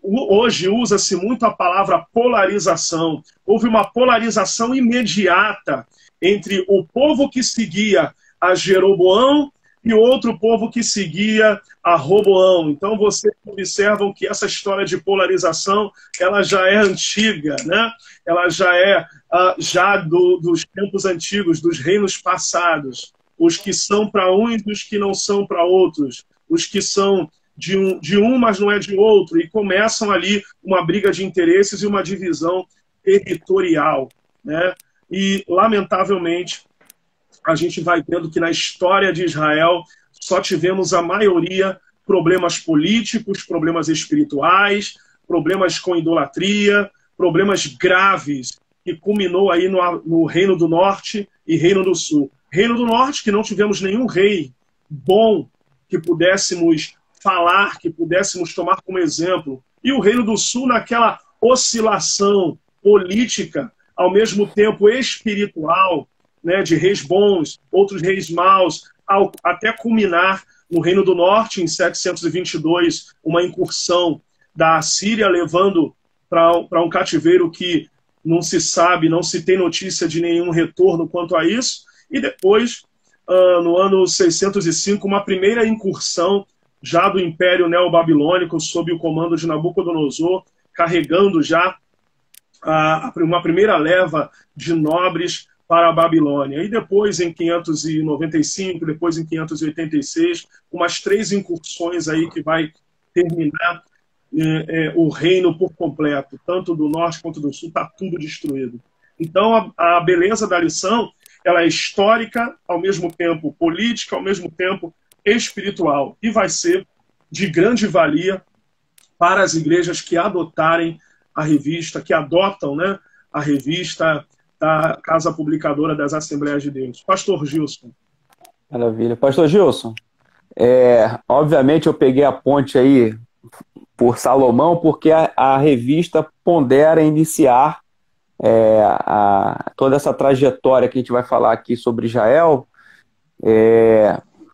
hoje usa-se muito a palavra polarização. Houve uma polarização imediata entre o povo que seguia a Jeroboão e outro povo que seguia a Roboão. Então vocês observam que essa história de polarização ela já é antiga, né? Ela já é dos tempos antigos, dos reinos passados. Os que são para uns e os que não são para outros. Os que são de um, mas não é de outro. E começam ali uma briga de interesses e uma divisão territorial, né? E, lamentavelmente, a gente vai vendo que na história de Israel só tivemos a maioria problemas políticos, problemas espirituais, problemas com idolatria, problemas graves, que culminou aí no Reino do Norte e Reino do Sul. Reino do Norte, que não tivemos nenhum rei bom que pudéssemos falar, que pudéssemos tomar como exemplo. E o Reino do Sul naquela oscilação política, ao mesmo tempo espiritual, né, de reis bons, outros reis maus, até culminar no Reino do Norte, em 722, uma incursão da Assíria, levando para um cativeiro que não se sabe, não se tem notícia de nenhum retorno quanto a isso. E depois, no ano 605, uma primeira incursão já do Império Neobabilônico, sob o comando de Nabucodonosor, carregando já uma primeira leva de nobres para a Babilônia. E depois, em 595, depois em 586, umas 3 incursões aí que vai terminar o reino por completo. Tanto do norte quanto do sul, está tudo destruído. Então, a beleza da lição, ela é histórica, ao mesmo tempo política, ao mesmo tempo espiritual. E vai ser de grande valia para as igrejas que adotarem a revista, que adotam, né, a revista da Casa Publicadora das Assembleias de Deus. Pastor Gilson. Maravilha. Pastor Gilson, obviamente eu peguei a ponte aí por Salomão, porque a revista pondera iniciar toda essa trajetória que a gente vai falar aqui sobre Israel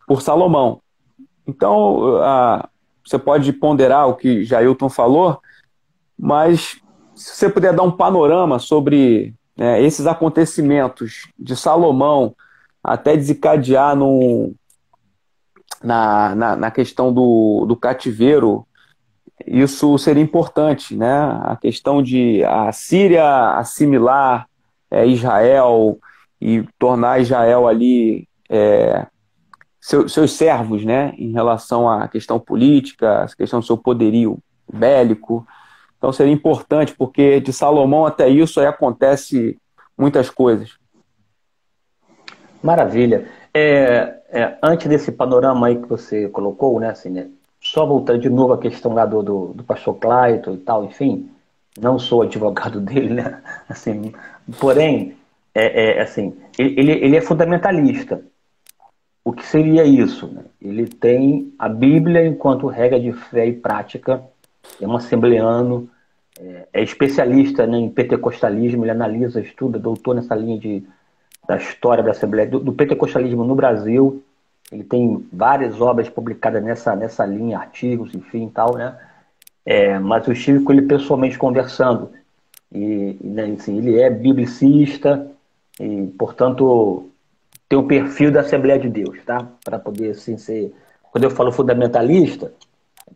por Salomão. Então, você pode ponderar o que Jailton falou, mas se você puder dar um panorama sobre esses acontecimentos de Salomão até desencadear na questão do cativeiro, isso seria importante, né? A questão de a Síria assimilar Israel e tornar Israel ali seus servos, né? Em relação à questão política, a questão do seu poderio bélico. Então seria importante, porque de Salomão até isso aí acontece muitas coisas. Maravilha. Antes desse panorama aí que você colocou, né, assim, né, só voltando de novo à questão lá do pastor Clayton e tal, enfim, não sou advogado dele, né, assim, porém, assim, ele é fundamentalista. O que seria isso? Né? Ele tem a Bíblia enquanto regra de fé e prática, é um assembleano, é especialista, né, em pentecostalismo, ele analisa, estuda, doutor nessa linha da história da Assembleia, do pentecostalismo no Brasil. Ele tem várias obras publicadas nessa linha, artigos, enfim, tal, né? Mas eu estive com ele pessoalmente conversando. E né, assim, ele é biblicista e, portanto, tem um perfil da Assembleia de Deus, tá? Para poder, assim, ser... Quando eu falo fundamentalista,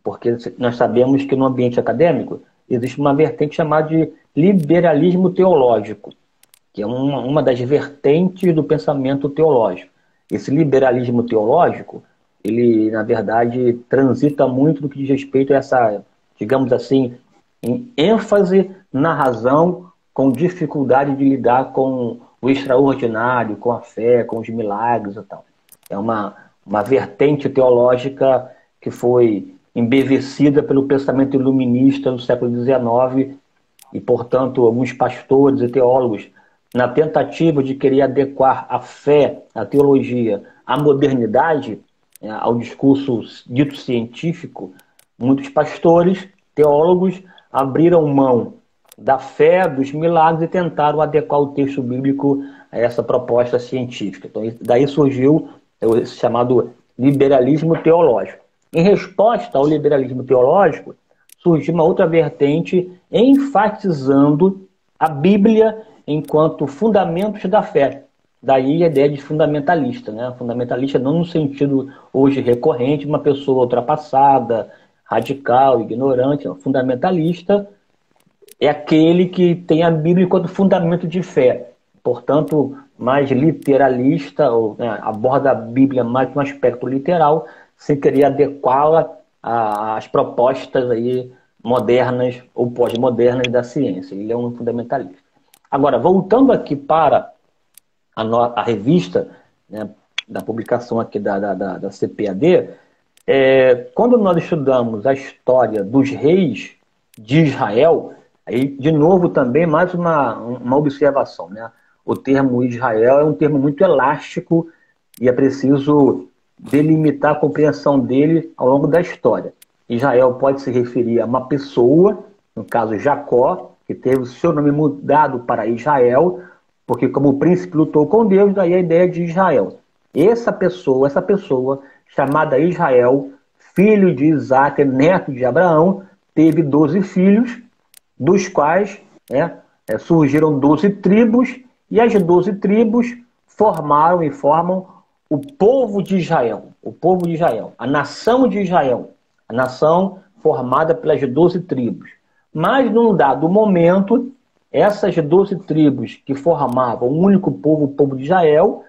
porque nós sabemos que no ambiente acadêmico existe uma vertente chamada de liberalismo teológico, que é uma das vertentes do pensamento teológico. Esse liberalismo teológico, ele, na verdade, transita muito no que diz respeito a essa, digamos assim, em ênfase na razão, com dificuldade de lidar com o extraordinário, com a fé, com os milagres e tal. É uma vertente teológica que foi embevecida pelo pensamento iluminista no século XIX e, portanto, alguns pastores e teólogos, na tentativa de querer adequar a fé, a teologia, à modernidade, ao discurso dito científico, muitos pastores, teólogos, abriram mão da fé, dos milagres e tentaram adequar o texto bíblico a essa proposta científica. Então, daí surgiu esse chamado liberalismo teológico. Em resposta ao liberalismo teológico, surgiu uma outra vertente enfatizando a Bíblia enquanto fundamentos da fé. Daí a ideia de fundamentalista, né? Fundamentalista não no sentido hoje recorrente, uma pessoa ultrapassada, radical, ignorante. Não. Fundamentalista é aquele que tem a Bíblia enquanto fundamento de fé. Portanto, mais literalista, ou, né, aborda a Bíblia mais no aspecto literal, sem querer adequá-la às propostas aí modernas ou pós-modernas da ciência. Ele é um fundamentalista. Agora, voltando aqui para a revista, né, da publicação aqui da CPAD, quando nós estudamos a história dos reis de Israel, aí, de novo, também mais uma observação, né? O termo Israel é um termo muito elástico e é preciso delimitar a compreensão dele ao longo da história. Israel pode se referir a uma pessoa, no caso Jacó, que teve o seu nome mudado para Israel, porque como o príncipe lutou com Deus, daí a ideia de Israel. Essa pessoa chamada Israel, filho de Isaac, neto de Abraão, teve 12 filhos, dos quais surgiram 12 tribos, e as 12 tribos formaram e formam o povo de Israel, a nação de Israel, a nação formada pelas 12 tribos. Mas, num dado momento, essas 12 tribos que formavam um único povo, o povo de Israel,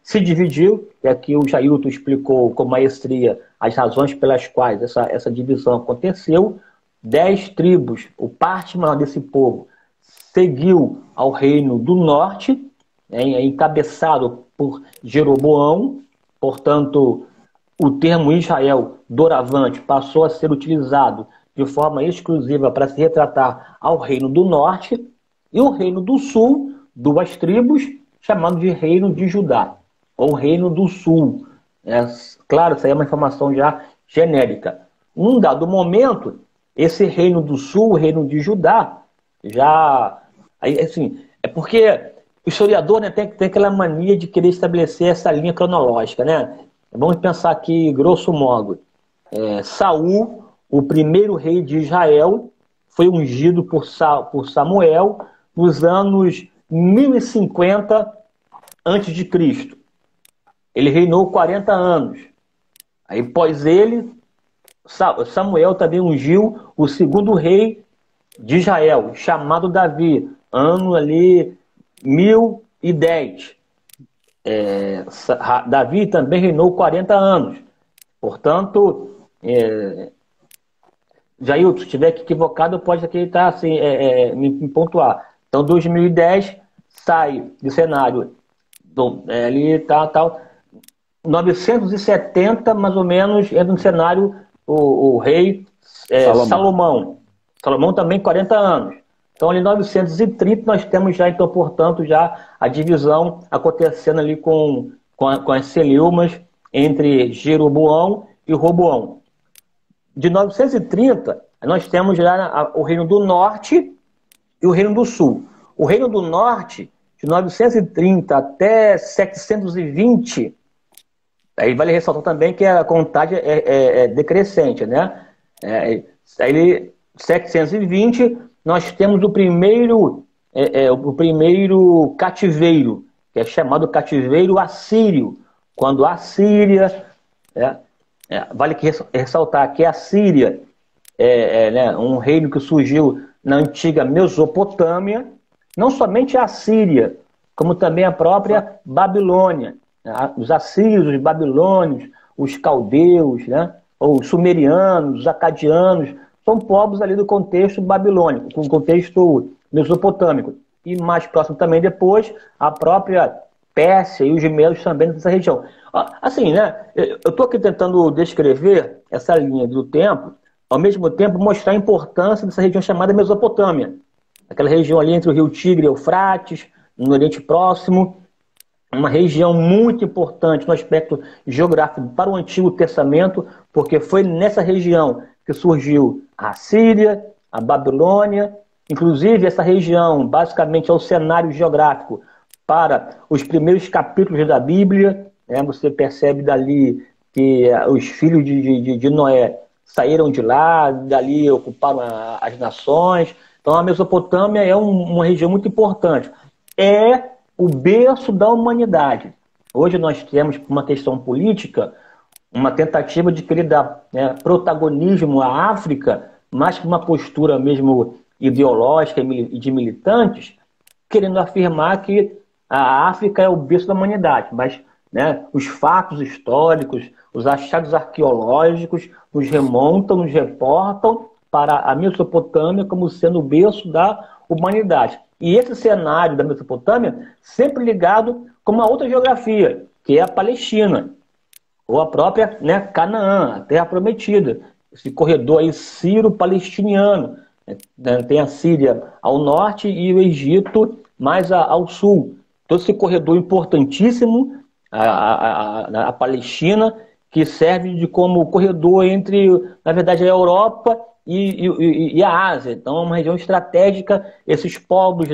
se dividiu, e aqui o Jailton explicou com maestria as razões pelas quais essa divisão aconteceu. 10 tribos, ou parte maior desse povo, seguiu ao reino do norte, encabeçado por Jeroboão. Portanto, o termo Israel doravante passou a ser utilizado de forma exclusiva para se retratar ao reino do norte, e o reino do sul 2 tribos, chamado de Reino de Judá, ou Reino do Sul. Claro, isso aí é uma informação já genérica. Num dado momento, esse Reino do Sul, o Reino de Judá, já... Assim, é porque o historiador, né, tem aquela mania de querer estabelecer essa linha cronológica, né? Vamos pensar aqui, grosso modo. Saul, o primeiro rei de Israel, foi ungido por Samuel nos anos 1050 a.C. Ele reinou 40 anos. Aí, após ele, Samuel também ungiu o segundo rei de Israel, chamado Davi, ano ali 1010. Davi também reinou 40 anos. Portanto, Jair, se estiver equivocado, pode aqui estar assim, me pontuar. Então, 2010 sai do cenário ali tal. 970, mais ou menos, entra no cenário o rei Salomão. Salomão também 40 anos. Então, ali em 930, nós temos já, então, portanto, já a divisão acontecendo ali com as celeumas entre Jeroboão e Roboão. De 930, nós temos já o Reino do Norte e o Reino do Sul. O Reino do Norte, de 930 até 720, aí vale ressaltar também que a contagem é decrescente, né? Aí, 720, nós temos o primeiro cativeiro, que é chamado cativeiro assírio, quando a Síria... vale ressaltar que a Síria né, um reino que surgiu na antiga Mesopotâmia, não somente a Síria, como também a própria Babilônia. Os assírios, os babilônios, os caldeus, né, os sumerianos, os acadianos, são povos ali do contexto babilônico, com contexto mesopotâmico. E mais próximo também depois, a própria Pérsia e os Medos também nessa região. Assim, né, eu estou aqui tentando descrever essa linha do tempo, ao mesmo tempo mostrar a importância dessa região chamada Mesopotâmia. Aquela região ali entre o rio Tigre e Eufrates, no Oriente Próximo, uma região muito importante no aspecto geográfico para o Antigo Testamento, porque foi nessa região que surgiu a Síria, a Babilônia. Inclusive, essa região basicamente é o cenário geográfico para os primeiros capítulos da Bíblia. Você percebe dali que os filhos de Noé saíram de lá, dali ocuparam as nações. Então, a Mesopotâmia é uma região muito importante. É o berço da humanidade. Hoje nós temos, por uma questão política, uma tentativa de querer dar protagonismo à África, mais que uma postura mesmo ideológica e de militantes, querendo afirmar que a África é o berço da humanidade. Mas os fatos históricos, os achados arqueológicos nos remontam, nos reportam para a Mesopotâmia como sendo o berço da humanidade. E esse cenário da Mesopotâmia sempre ligado com uma outra geografia, que é a Palestina, ou a própria Canaã, a Terra Prometida. Esse corredor aí sírio-palestiniano. Tem a Síria ao norte e o Egito mais ao sul. Todo esse corredor importantíssimo, a Palestina, que serve como corredor entre, na verdade, a Europa e a Ásia. Então, é uma região estratégica. Esses povos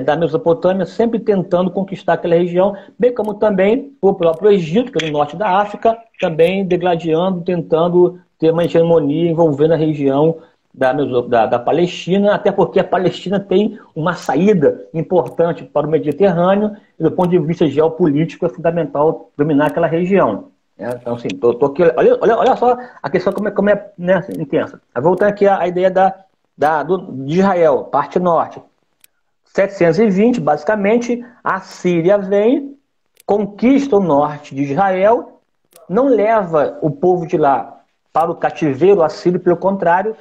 da Mesopotâmia sempre tentando conquistar aquela região, bem como também o próprio Egito, que é no norte da África, também degladiando, tentando ter uma hegemonia envolvendo a região da Palestina, até porque a Palestina tem uma saída importante para o Mediterrâneo e, do ponto de vista geopolítico, é fundamental dominar aquela região. Então, assim, tô aqui, olha só a questão como é intensa. Voltando aqui à ideia de Israel, parte norte. 720, basicamente, a Síria vem, conquista o norte de Israel, não leva o povo de lá para o cativeiro assírio, pelo contrário,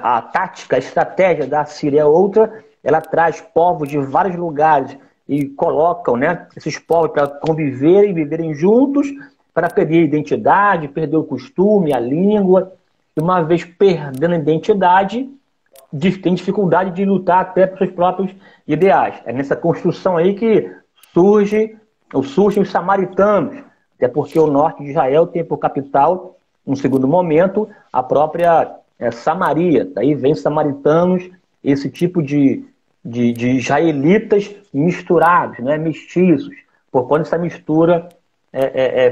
a tática, a estratégia da Síria é outra, ela traz povos de vários lugares e colocam esses povos para conviverem e viverem juntos, para perder a identidade, perder o costume, a língua. E uma vez perdendo a identidade, tem dificuldade de lutar até pelos seus próprios ideais. É nessa construção aí que surgem os samaritanos, até porque o norte de Israel tem por capital, num segundo momento, a própria Samaria. Daí vem samaritanos, esse tipo de israelitas misturados, né, mestiços, por conta dessa mistura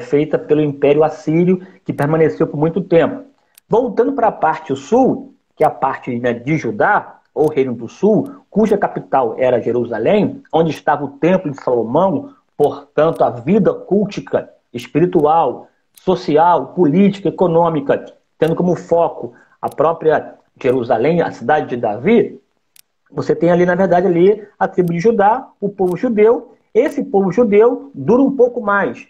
feita pelo Império Assírio, que permaneceu por muito tempo. Voltando para a parte sul, que é a parte, né, de Judá, ou Reino do Sul, cuja capital era Jerusalém, onde estava o Templo de Salomão, portanto, a vida cultica, espiritual, social, política, econômica, tendo como foco a própria Jerusalém, a cidade de Davi, você tem ali, na verdade, ali a tribo de Judá, o povo judeu. Esse povo judeu dura um pouco mais.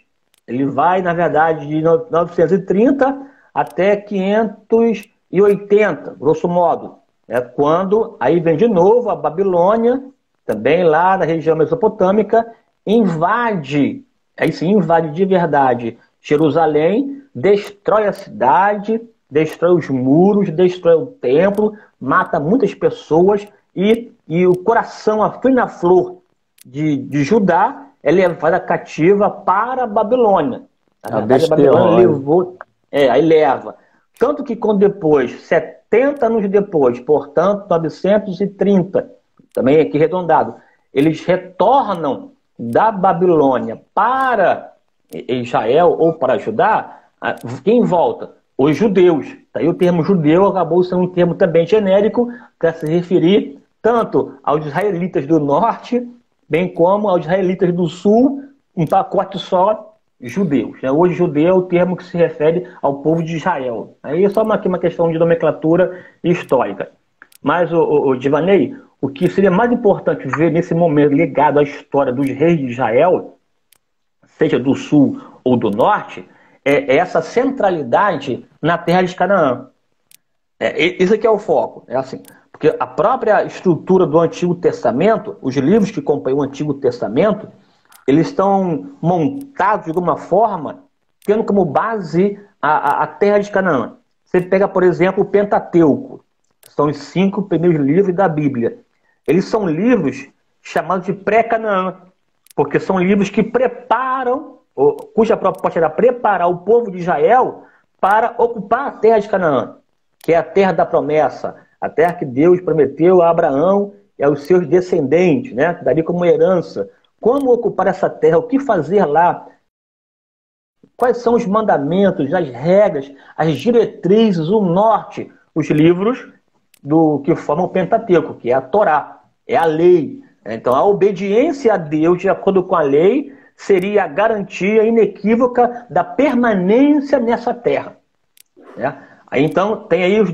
Ele vai, na verdade, de 930 até 580, grosso modo. Quando aí vem de novo a Babilônia, também lá na região mesopotâmica, invade, aí sim invade de verdade Jerusalém, destrói a cidade, destrói os muros, destrói o templo, mata muitas pessoas e o coração, a fina flor de Judá é levada cativa para a Babilônia. Na verdade, a Babilônia levou... aí leva. Tanto que quando depois, 70 anos depois, portanto, 930, também aqui arredondado, eles retornam da Babilônia para Israel ou para Judá, quem volta? Os judeus. Daí o termo judeu acabou sendo um termo também genérico para se referir tanto aos israelitas do norte, bem como aos israelitas do sul, um pacote só, judeus. Hoje, judeu é o termo que se refere ao povo de Israel. Aí é só uma questão de nomenclatura histórica. Mas, o Divanei, o que seria mais importante ver nesse momento ligado à história dos reis de Israel, seja do sul ou do norte, é essa centralidade na terra de Canaã. Isso aqui é o foco. É assim, porque a própria estrutura do Antigo Testamento, os livros que compõem o Antigo Testamento, eles estão montados de alguma forma, tendo como base a terra de Canaã. Você pega, por exemplo, o Pentateuco, que são os 5 primeiros livros da Bíblia. Eles são livros chamados de pré-Canaã, porque são livros que preparam, cuja proposta era preparar o povo de Israel para ocupar a terra de Canaã, que é a terra da promessa, a terra que Deus prometeu a Abraão e aos seus descendentes, né? Daria como herança. Como ocupar essa terra? O que fazer lá? Quais são os mandamentos, as regras, as diretrizes, o norte? Os livros que formam o Pentateuco, que é a Torá, é a lei. Então, a obediência a Deus, de acordo com a lei, seria a garantia inequívoca da permanência nessa terra. Aí, então, tem aí os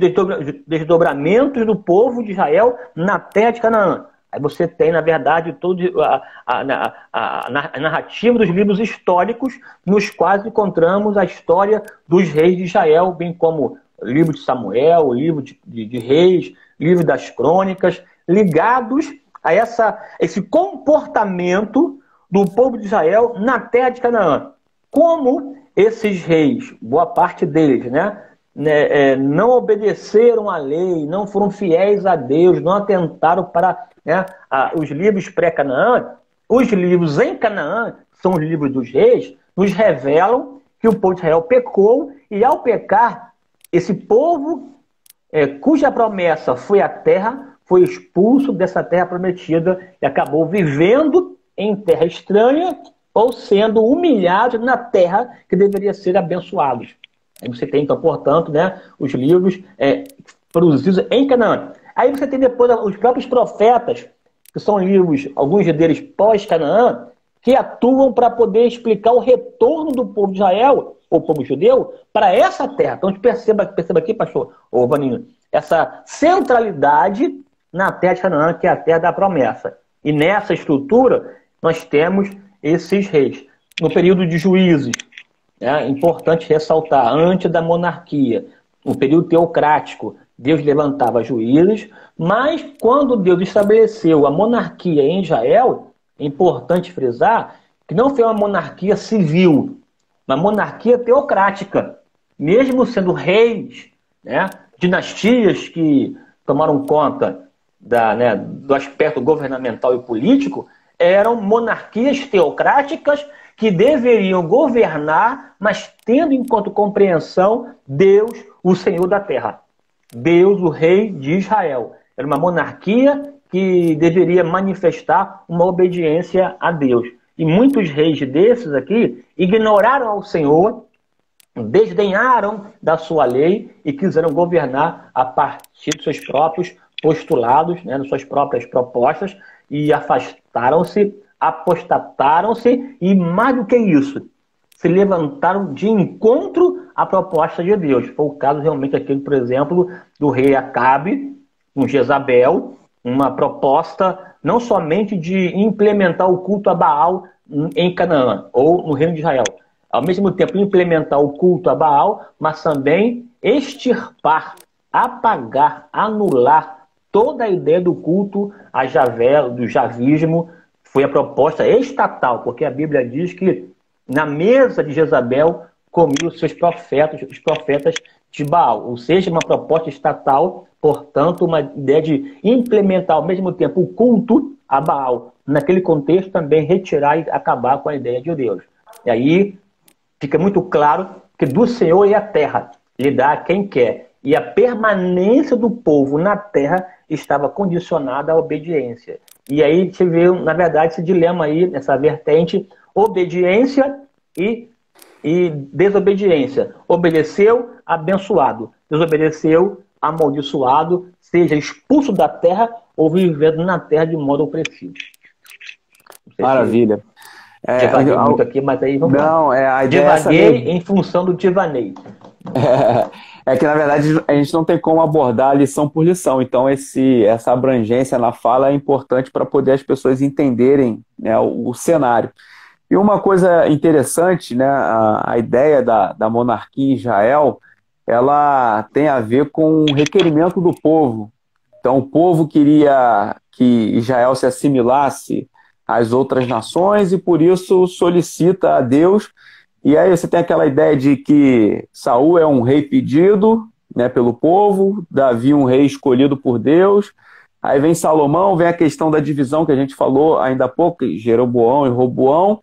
desdobramentos do povo de Israel na terra de Canaã. Aí você tem, na verdade, toda a narrativa dos livros históricos, nos quais encontramos a história dos reis de Israel, bem como o livro de Samuel, o livro de Reis, livro das Crônicas, ligados a esse comportamento do povo de Israel na terra de Canaã. Como esses reis, boa parte deles, não obedeceram à lei, não foram fiéis a Deus, não atentaram para os livros pré-Canaã, os livros em Canaã, são os livros dos reis, nos revelam que o povo de Israel pecou, e ao pecar, esse povo, cuja promessa foi a terra, foi expulso dessa terra prometida e acabou vivendo em terra estranha ou sendo humilhado na terra que deveria ser abençoados. Aí você tem, então, portanto, os livros produzidos em Canaã. Aí você tem depois os próprios profetas, que são livros, alguns deles pós-Canaã, que atuam para poder explicar o retorno do povo de Israel, ou povo judeu, para essa terra. Então, perceba aqui, pastor, Vaninho, essa centralidade na terra de Canaã, que é a terra da promessa. E nessa estrutura, nós temos esses reis. No período de juízes, importante ressaltar, antes da monarquia, no período teocrático, Deus levantava juízes, mas quando Deus estabeleceu a monarquia em Israel, é importante frisar que não foi uma monarquia civil, uma monarquia teocrática. Mesmo sendo reis, dinastias que tomaram conta do aspecto governamental e político eram monarquias teocráticas que deveriam governar, mas tendo enquanto compreensão Deus, o Senhor da terra. Deus, o Rei de Israel. Era uma monarquia que deveria manifestar uma obediência a Deus. E muitos reis desses aqui ignoraram ao Senhor, desdenharam da sua lei e quiseram governar a partir dos seus próprios postulados, das suas próprias propostas, e afastaram-se, apostataram-se e, mais do que isso, se levantaram de encontro à proposta de Deus. Foi o caso realmente aqui, por exemplo, do rei Acabe, com Jezabel, uma proposta não somente de implementar o culto a Baal em Canaã ou no reino de Israel, ao mesmo tempo implementar o culto a Baal, mas também extirpar, apagar, anular toda a ideia do culto a Javé, do javismo. Foi a proposta estatal, porque a Bíblia diz que na mesa de Jezabel comiam os seus profetas, os profetas de Baal. Ou seja, uma proposta estatal, portanto, uma ideia de implementar ao mesmo tempo o culto a Baal. Naquele contexto, também retirar e acabar com a ideia de Deus. E aí fica muito claro que do Senhor é a terra, lhe dá a quem quer. E a permanência do povo na terra estava condicionada à obediência. E aí a gente vê, na verdade, esse dilema aí, essa vertente, obediência e desobediência. Obedeceu, abençoado. Desobedeceu, amaldiçoado, seja expulso da terra ou vivendo na terra de modo opressivo. Maravilha. Divaguei muito aqui, mas aí vamos não, lá. A ideia Divaguei em função do divaneio. É que, na verdade, a gente não tem como abordar lição por lição. Então, essa abrangência na fala é importante para poder as pessoas entenderem, né, o cenário. E uma coisa interessante, né, a ideia da monarquia em Israel, ela tem a ver com o requerimento do povo. Então, o povo queria que Israel se assimilasse às outras nações e, por isso, solicita a Deus. E aí você tem aquela ideia de que Saul é um rei pedido, né, pelo povo, Davi um rei escolhido por Deus. Aí vem Salomão, vem a questão da divisão que a gente falou ainda há pouco, Jeroboão e Roboão.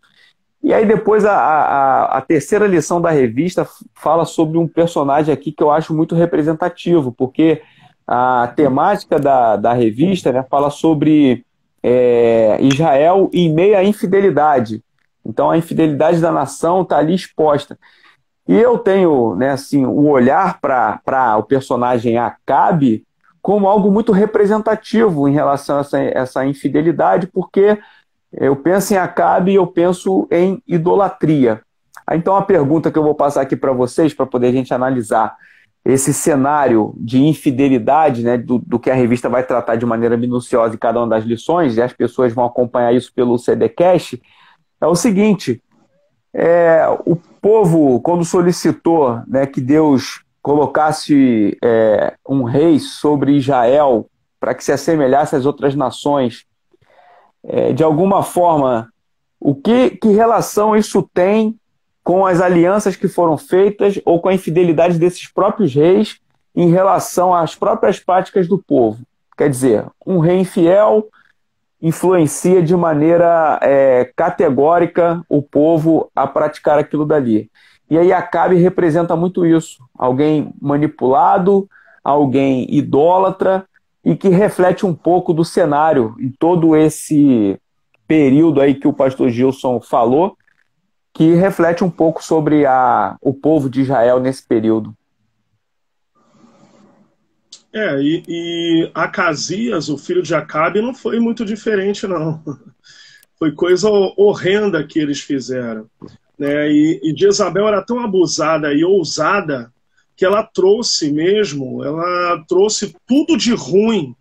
E aí depois a terceira lição da revista fala sobre um personagem aqui que eu acho muito representativo, porque a temática da revista, né, fala sobre Israel em meio à infidelidade. Então a infidelidade da nação está ali exposta. E eu tenho, né, assim, o olhar para o personagem Acabe como algo muito representativo em relação a essa infidelidade, porque eu penso em Acabe e eu penso em idolatria. Então a pergunta que eu vou passar aqui para vocês, para poder a gente analisar esse cenário de infidelidade, né, do que a revista vai tratar de maneira minuciosa em cada uma das lições, e as pessoas vão acompanhar isso pelo CDcast, é o seguinte: o povo, quando solicitou, né, que Deus colocasse um rei sobre Israel para que se assemelhasse às outras nações, de alguma forma, que relação isso tem com as alianças que foram feitas ou com a infidelidade desses próprios reis em relação às próprias práticas do povo? Quer dizer, um rei infiel influencia de maneira categórica o povo a praticar aquilo dali. E aí Acabe representa muito isso. Alguém manipulado, alguém idólatra, e que reflete um pouco do cenário em todo esse período aí que o pastor Gilson falou, que reflete um pouco sobre o povo de Israel nesse período. E Acasias, o filho de Acabe, não foi muito diferente, não. Foi coisa horrenda que eles fizeram. Né? E Jezabel era tão abusada e ousada que ela trouxe tudo de ruim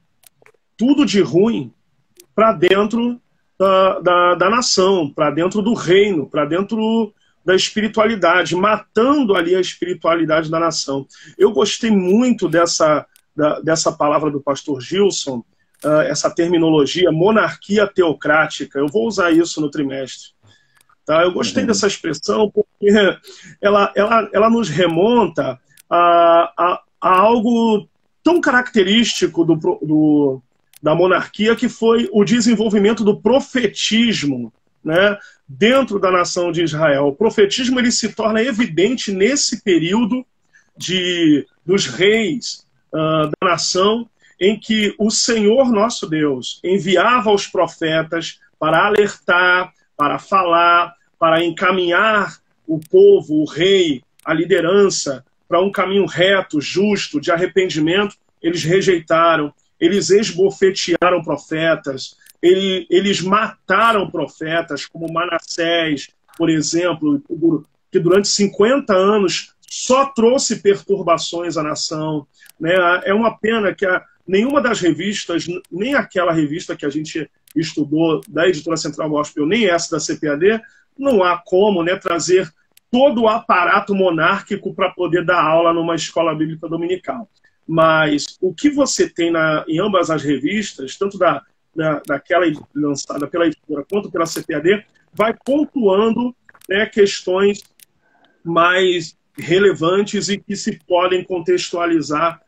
para dentro da nação, para dentro do reino, para dentro da espiritualidade, matando ali a espiritualidade da nação. Eu gostei muito dessa palavra do pastor Gilson, essa terminologia, monarquia teocrática. Eu vou usar isso no trimestre. Tá? Eu gostei dessa expressão porque ela nos remonta a algo tão característico da monarquia, que foi o desenvolvimento do profetismo, né, dentro da nação de Israel. O profetismo ele se torna evidente nesse período dos reis da nação, em que o Senhor nosso Deus enviava os profetas para alertar, para falar, para encaminhar o povo, o rei, a liderança, para um caminho reto, justo, de arrependimento. Eles rejeitaram, eles esbofetearam profetas, eles mataram profetas, como Manassés, por exemplo, que durante 50 anos só trouxe perturbações à nação, né? É uma pena que nenhuma das revistas, nem aquela revista que a gente estudou da Editora Central Gospel, nem essa da CPAD, não há como, né, trazer todo o aparato monárquico para poder dar aula numa escola bíblica dominical. Mas o que você tem em ambas as revistas, tanto daquela lançada pela editora quanto pela CPAD, vai pontuando, né, questões mais relevantes e que se podem contextualizar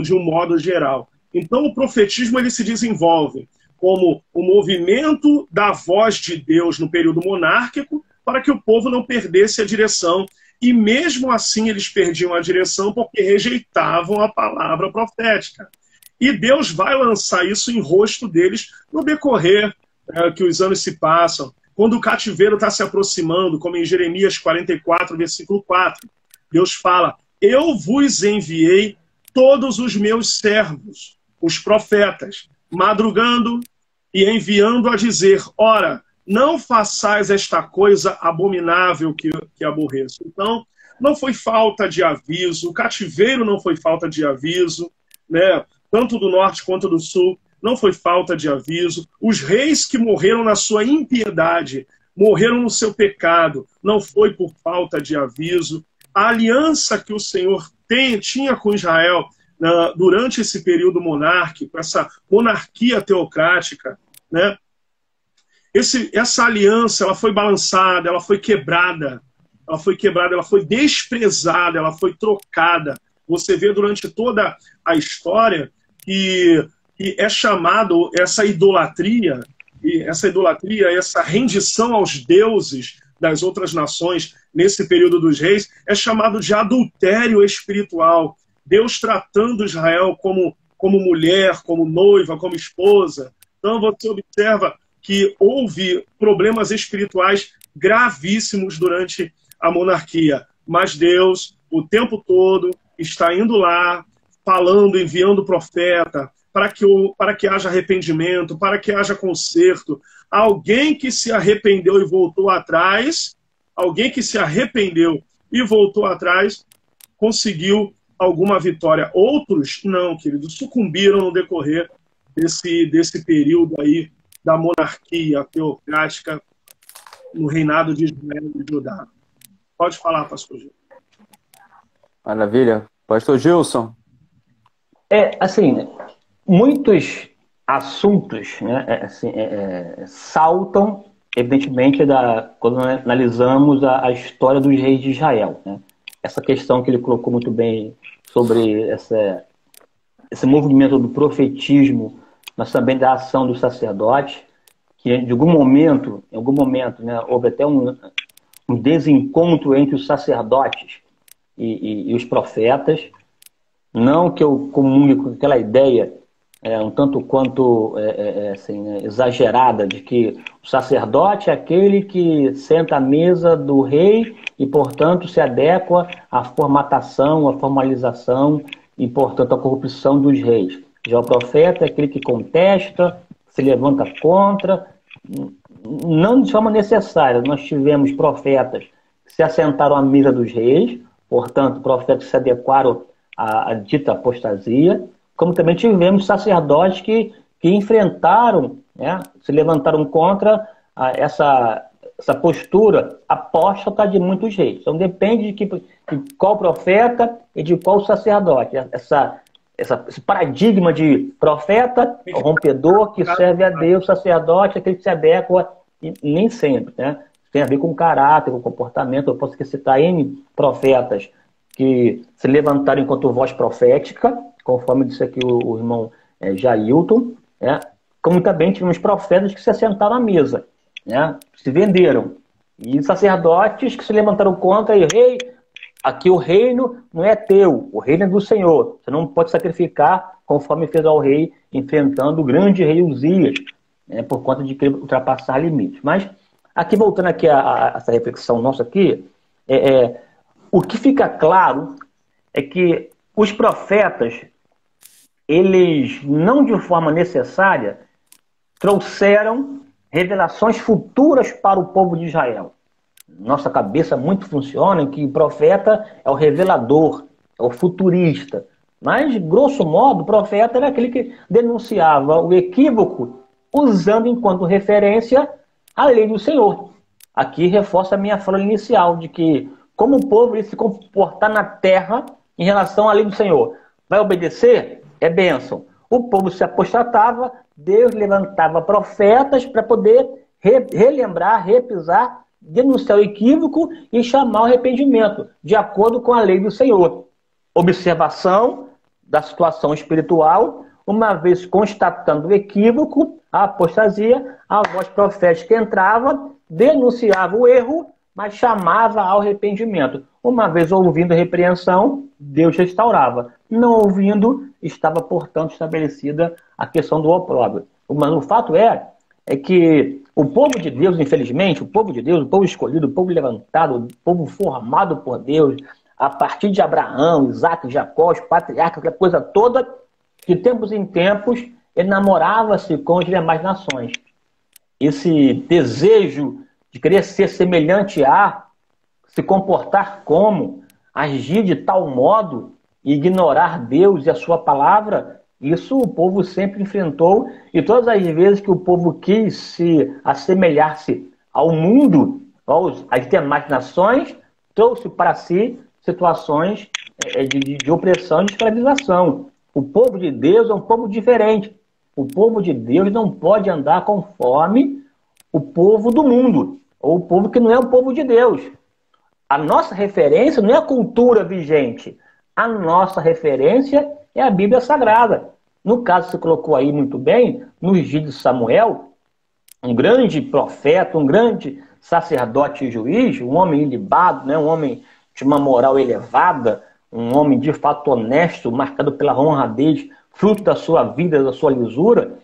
de um modo geral. Então o profetismo ele se desenvolve como o movimento da voz de Deus no período monárquico para que o povo não perdesse a direção. E mesmo assim eles perdiam a direção porque rejeitavam a palavra profética. E Deus vai lançar isso em rosto deles no decorrer que os anos se passam. Quando o cativeiro está se aproximando, como em Jeremias 44, versículo 4, Deus fala: eu vos enviei todos os meus servos, os profetas, madrugando e enviando a dizer: ora, não façais esta coisa abominável que aborreço. Então, não foi falta de aviso, o cativeiro não foi falta de aviso, né? Tanto do norte quanto do sul, não foi falta de aviso. Os reis que morreram na sua impiedade, morreram no seu pecado, não foi por falta de aviso. A aliança que o Senhor tinha com Israel durante esse período monárquico, essa monarquia teocrática, né? Essa aliança ela foi balançada, ela foi quebrada, ela foi desprezada, ela foi trocada. Você vê durante toda a história que é chamado essa idolatria, essa rendição aos deuses das outras nações nesse período dos reis, é chamado de adultério espiritual. Deus tratando Israel como mulher, como noiva, como esposa. Então você observa que houve problemas espirituais gravíssimos durante a monarquia. Mas Deus, o tempo todo, está indo lá, falando, enviando profeta, para que haja arrependimento, para que haja conserto. Alguém que se arrependeu e voltou atrás, conseguiu alguma vitória. Outros, não, queridos, sucumbiram no decorrer desse período aí da monarquia teocrática no reinado de Israel e de Judá. Pode falar, pastor Gil. Maravilha. Pastor Gilson. Assim, muitos assuntos, né, saltam, evidentemente, quando analisamos a história dos reis de Israel, né? Essa questão que ele colocou muito bem sobre esse movimento do profetismo, mas também da ação dos sacerdotes, que em algum momento, né, houve até um desencontro entre os sacerdotes e os profetas. Não que eu comungue com aquela ideia um tanto quanto exagerada de que o sacerdote é aquele que senta à mesa do rei e, portanto, se adequa à formatação, à formalização e, portanto, à corrupção dos reis. Já o profeta é aquele que contesta, se levanta contra. Não de forma necessária. Nós tivemos profetas que se assentaram à mesa dos reis, portanto, profetas que se adequaram à dita apostasia, como também tivemos sacerdotes que enfrentaram, né, se levantaram contra essa postura apóstata de muitos reis. Então depende de qual profeta e de qual sacerdote. Esse paradigma de profeta, rompedor, que serve a Deus, sacerdote, aquele que se adequa, e nem sempre, né? Tem a ver com caráter, com comportamento. Eu posso citar N profetas que se levantaram enquanto voz profética, conforme disse aqui o irmão Jailton, né? Como também tivemos profetas que se assentaram à mesa, né? Se venderam. E sacerdotes que se levantaram contra e rei, aqui o reino não é teu, o reino é do Senhor. Você não pode sacrificar conforme fez ao rei, enfrentando o grande rei Uzias, né, por conta de querer ultrapassar limites. Mas, aqui voltando aqui a essa reflexão nossa aqui, o que fica claro é que os profetas, eles não de forma necessária trouxeram revelações futuras para o povo de Israel. Nossa cabeça muito funciona em que o profeta é o revelador, é o futurista. Mas, grosso modo, o profeta era aquele que denunciava o equívoco usando enquanto referência a lei do Senhor. Aqui reforça a minha fala inicial de que, como o povo ele se comportar na terra em relação à lei do Senhor, vai obedecer? É bênção. O povo se apostatava, Deus levantava profetas para poder relembrar, repisar, denunciar o equívoco e chamar o arrependimento, de acordo com a lei do Senhor. Observação da situação espiritual, uma vez constatando o equívoco, a apostasia, a voz profética entrava, denunciava o erro, mas chamava ao arrependimento. Uma vez ouvindo a repreensão, Deus restaurava. Não ouvindo, estava, portanto, estabelecida a questão do opróbrio. Mas o fato é que o povo de Deus, infelizmente, o povo de Deus, o povo escolhido, o povo levantado, o povo formado por Deus, a partir de Abraão, Isaac, Jacó, os patriarcas, aquela coisa toda, de tempos em tempos, ele namorava-se com as demais nações. Esse desejo de querer ser semelhante a, se comportar como, agir de tal modo, e ignorar Deus e a sua palavra, isso o povo sempre enfrentou, e todas as vezes que o povo quis se assemelhar-se ao mundo, às demais nações, trouxe para si situações de opressão e de escravização. O povo de Deus é um povo diferente. O povo de Deus não pode andar conforme o povo do mundo, ou o povo que não é o povo de Deus. A nossa referência não é a cultura vigente. A nossa referência é a Bíblia Sagrada. No caso, você colocou aí muito bem, nos dias de Samuel, um grande profeta, um grande sacerdote e juiz, um homem ilibado, né? Um homem de uma moral elevada, um homem de fato honesto, marcado pela honradez, fruto da sua vida, da sua lisura,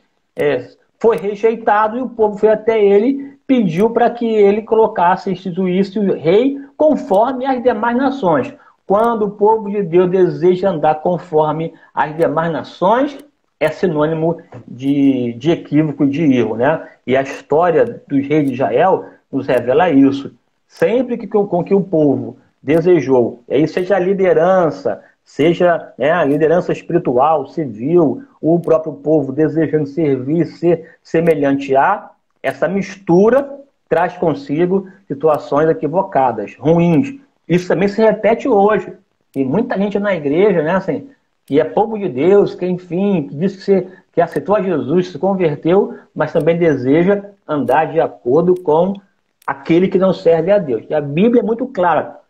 foi rejeitado e o povo foi até ele, pediu para que ele colocasse, instituísse o rei conforme as demais nações. Quando o povo de Deus deseja andar conforme as demais nações, é sinônimo de equívoco, de erro, né? E a história dos reis de Israel nos revela isso. Sempre com que o povo desejou, e aí seja a liderança, seja a liderança espiritual, civil, o próprio povo desejando servir, ser semelhante a, essa mistura traz consigo situações equivocadas, ruins. Isso também se repete hoje. Tem muita gente na igreja, né, assim, que é povo de Deus, que enfim, que diz que aceitou a Jesus, se converteu, mas também deseja andar de acordo com aquele que não serve a Deus. E a Bíblia é muito clara,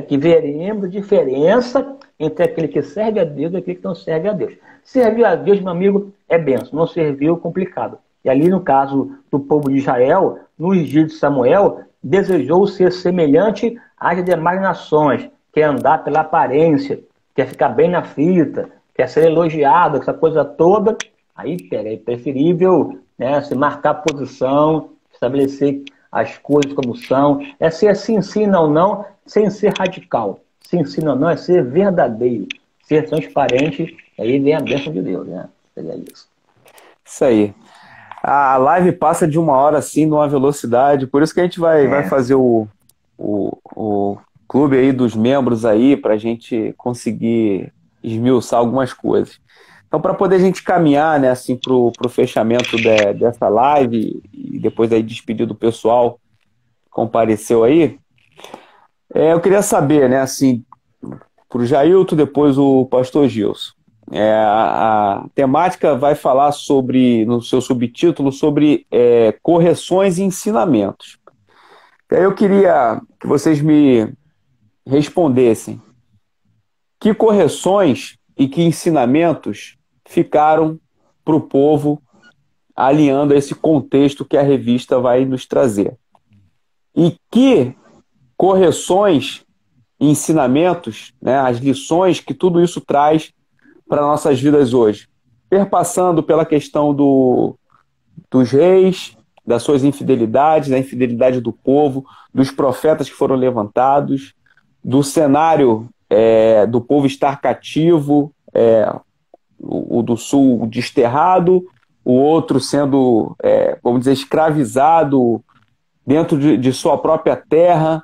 que veremos a diferença entre aquele que serve a Deus e aquele que não serve a Deus. Servir a Deus, meu amigo, é bênção. Não serviu, complicado. E ali, no caso do povo de Israel, nos dias de Samuel, desejou ser semelhante às demais nações, quer andar pela aparência, quer ficar bem na fita, quer ser elogiado, essa coisa toda. Aí é preferível se marcar posição, estabelecer as coisas como são, é ser assim, sim, não, não, sem ser radical. Sim, sim, não, não, é ser verdadeiro, ser transparente, aí vem a bênção de Deus, né? Seria isso. Isso aí. A live passa de 1 hora, assim, numa velocidade, por isso que a gente vai fazer o clube aí dos membros aí, para a gente conseguir esmiuçar algumas coisas. Então, para poder a gente caminhar, né, assim, para o fechamento dessa live e depois aí despedir do pessoal que compareceu aí, eu queria saber, né, assim, para o Jailton, depois o pastor Gilson. A temática vai falar sobre, no seu subtítulo, sobre correções e ensinamentos. Então, eu queria que vocês me respondessem que correções e que ensinamentos ficaram para o povo, alinhando a esse contexto que a revista vai nos trazer. E que correções e ensinamentos, né, as lições que tudo isso traz para nossas vidas hoje. Perpassando pela questão dos reis, das suas infidelidades, da infidelidade do povo, dos profetas que foram levantados, do cenário do povo estar cativo, o do sul desterrado, o outro sendo, vamos dizer, escravizado dentro de sua própria terra.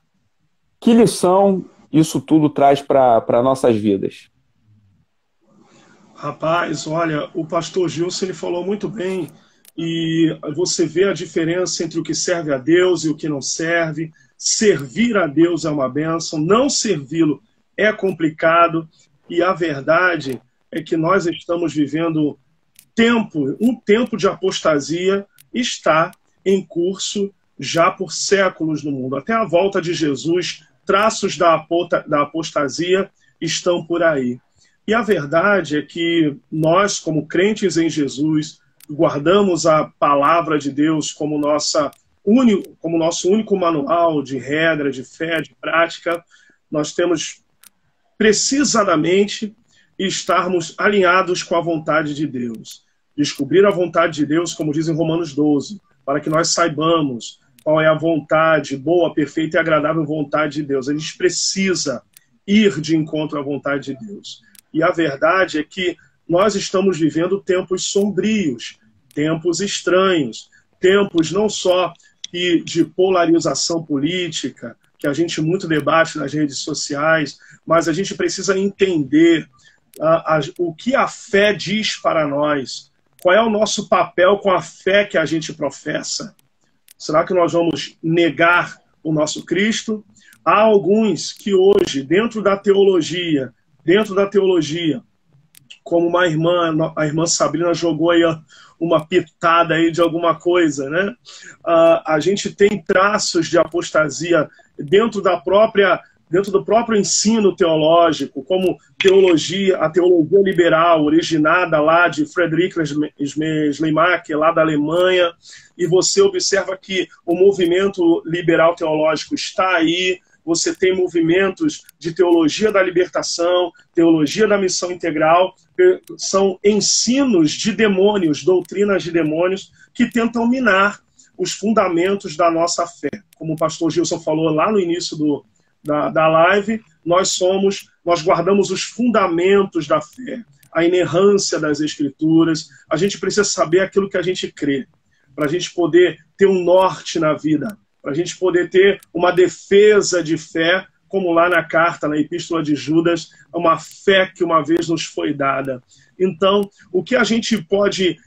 Que lição isso tudo traz para nossas vidas? Rapaz, olha, o pastor Gilson ele falou muito bem, e você vê a diferença entre o que serve a Deus e o que não serve. Servir a Deus é uma bênção, não servi-lo é complicado, e a verdade é que nós estamos vivendo um tempo de apostasia, está em curso já por séculos no mundo. Até a volta de Jesus, traços da apostasia estão por aí. E a verdade é que nós, como crentes em Jesus, guardamos a palavra de Deus como nosso único manual de regra, de fé, de prática. Nós temos precisamente estarmos alinhados com a vontade de Deus. Descobrir a vontade de Deus, como diz em Romanos 12, para que nós saibamos qual é a vontade, boa, perfeita e agradável vontade de Deus. A gente precisa ir de encontro à vontade de Deus. E a verdade é que nós estamos vivendo tempos sombrios, tempos estranhos, tempos não só de polarização política, que a gente muito debate nas redes sociais, mas a gente precisa entender o que a fé diz para nós, qual é o nosso papel com a fé que a gente professa. Será que nós vamos negar o nosso Cristo? Há alguns que hoje, dentro da teologia, como a irmã Sabrina jogou aí uma pitada aí de alguma coisa, né? A gente tem traços de apostasia dentro do próprio ensino teológico, como a teologia liberal, originada lá de Friedrich Schleiermacher, lá da Alemanha, e você observa que o movimento liberal teológico está aí. Você tem movimentos de teologia da libertação, teologia da missão integral, são ensinos de demônios, doutrinas de demônios, que tentam minar os fundamentos da nossa fé. Como o pastor Gilson falou lá no início da live, nós guardamos os fundamentos da fé, a inerrância das Escrituras. A gente precisa saber aquilo que a gente crê, para a gente poder ter um norte na vida, para a gente poder ter uma defesa de fé, como lá na carta, na Epístola de Judas, uma fé que uma vez nos foi dada. Então, o que a gente pode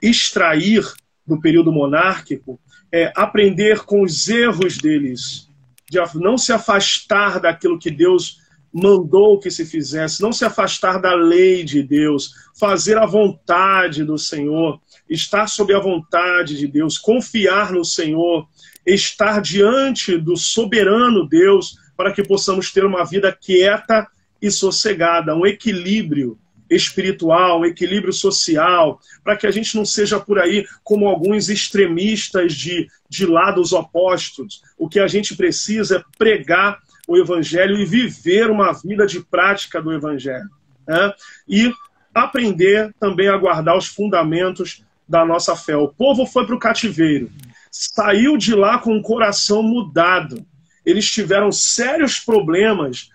extrair do período monárquico é aprender com os erros deles, de não se afastar daquilo que Deus mandou que se fizesse, não se afastar da lei de Deus, fazer a vontade do Senhor, estar sob a vontade de Deus, confiar no Senhor, estar diante do soberano Deus, para que possamos ter uma vida quieta e sossegada, um equilíbrio espiritual, um equilíbrio social, para que a gente não seja por aí como alguns extremistas de lados opostos. O que a gente precisa é pregar o Evangelho e viver uma vida de prática do Evangelho, né? E aprender também a guardar os fundamentos da nossa fé. O povo foi para o cativeiro, saiu de lá com o coração mudado. Eles tiveram sérios problemas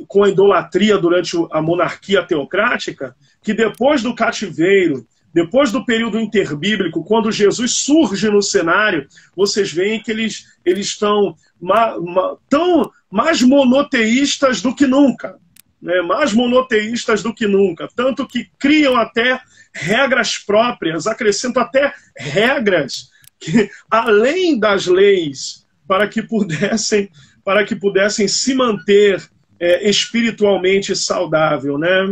com a idolatria durante a monarquia teocrática, que depois do cativeiro, depois do período interbíblico, quando Jesus surge no cenário, vocês veem que eles estão tão mais monoteístas do que nunca, né? Mais monoteístas do que nunca, tanto que criam até regras próprias, acrescentam até regras que, além das leis, para que pudessem se manter espiritualmente saudável, né?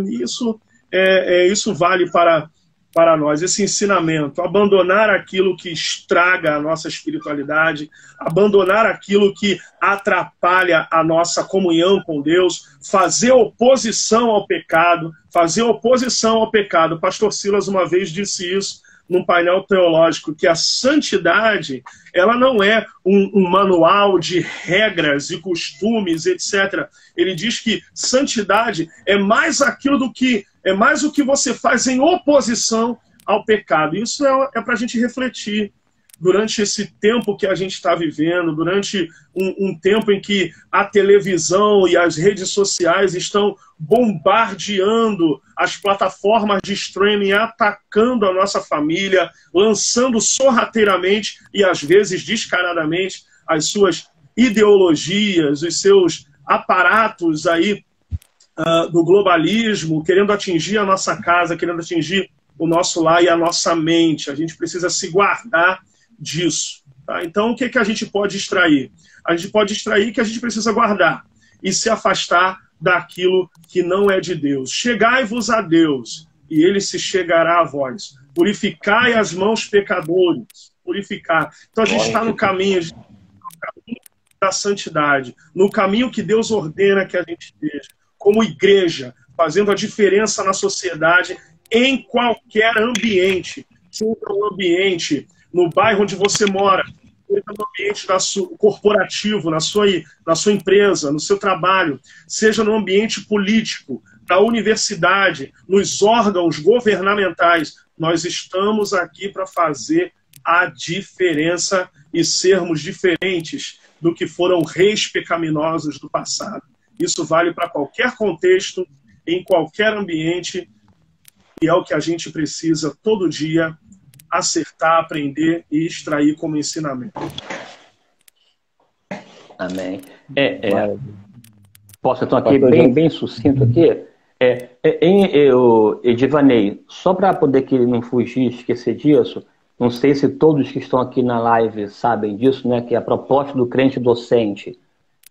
Isso vale para para nós, esse ensinamento, abandonar aquilo que estraga a nossa espiritualidade, abandonar aquilo que atrapalha a nossa comunhão com Deus, fazer oposição ao pecado, fazer oposição ao pecado. O pastor Silas uma vez disse isso num painel teológico, que a santidade, ela não é um manual de regras e costumes, etc. Ele diz que santidade é mais aquilo é mais o que você faz em oposição ao pecado. Isso é para a gente refletir durante esse tempo que a gente está vivendo, durante um tempo em que a televisão e as redes sociais estão bombardeando as plataformas de streaming, atacando a nossa família, lançando sorrateiramente e às vezes descaradamente as suas ideologias, os seus aparatos aí do globalismo, querendo atingir a nossa casa, querendo atingir o nosso lar e a nossa mente. A gente precisa se guardar disso. Tá? Então, o que a gente pode extrair? A gente pode extrair que a gente precisa guardar e se afastar daquilo que não é de Deus. Chegai-vos a Deus, e Ele se chegará a vós. Purificai as mãos, pecadores. Purificar. Então, a gente está no caminho da santidade, no caminho que Deus ordena que a gente esteja, como igreja, fazendo a diferença na sociedade, em qualquer ambiente, seja um ambiente no bairro onde você mora, seja no ambiente corporativo, na sua empresa, no seu trabalho, seja no ambiente político, na universidade, nos órgãos governamentais. Nós estamos aqui para fazer a diferença e sermos diferentes do que foram reis pecaminosos do passado. Isso vale para qualquer contexto, em qualquer ambiente, e é o que a gente precisa todo dia acertar, aprender e extrair como ensinamento. Amém. Posso então aqui bem sucinto aqui? Edivanei, só para poder que não fugir, esquecer disso, não sei se todos que estão aqui na live sabem disso, né? Que a proposta do crente docente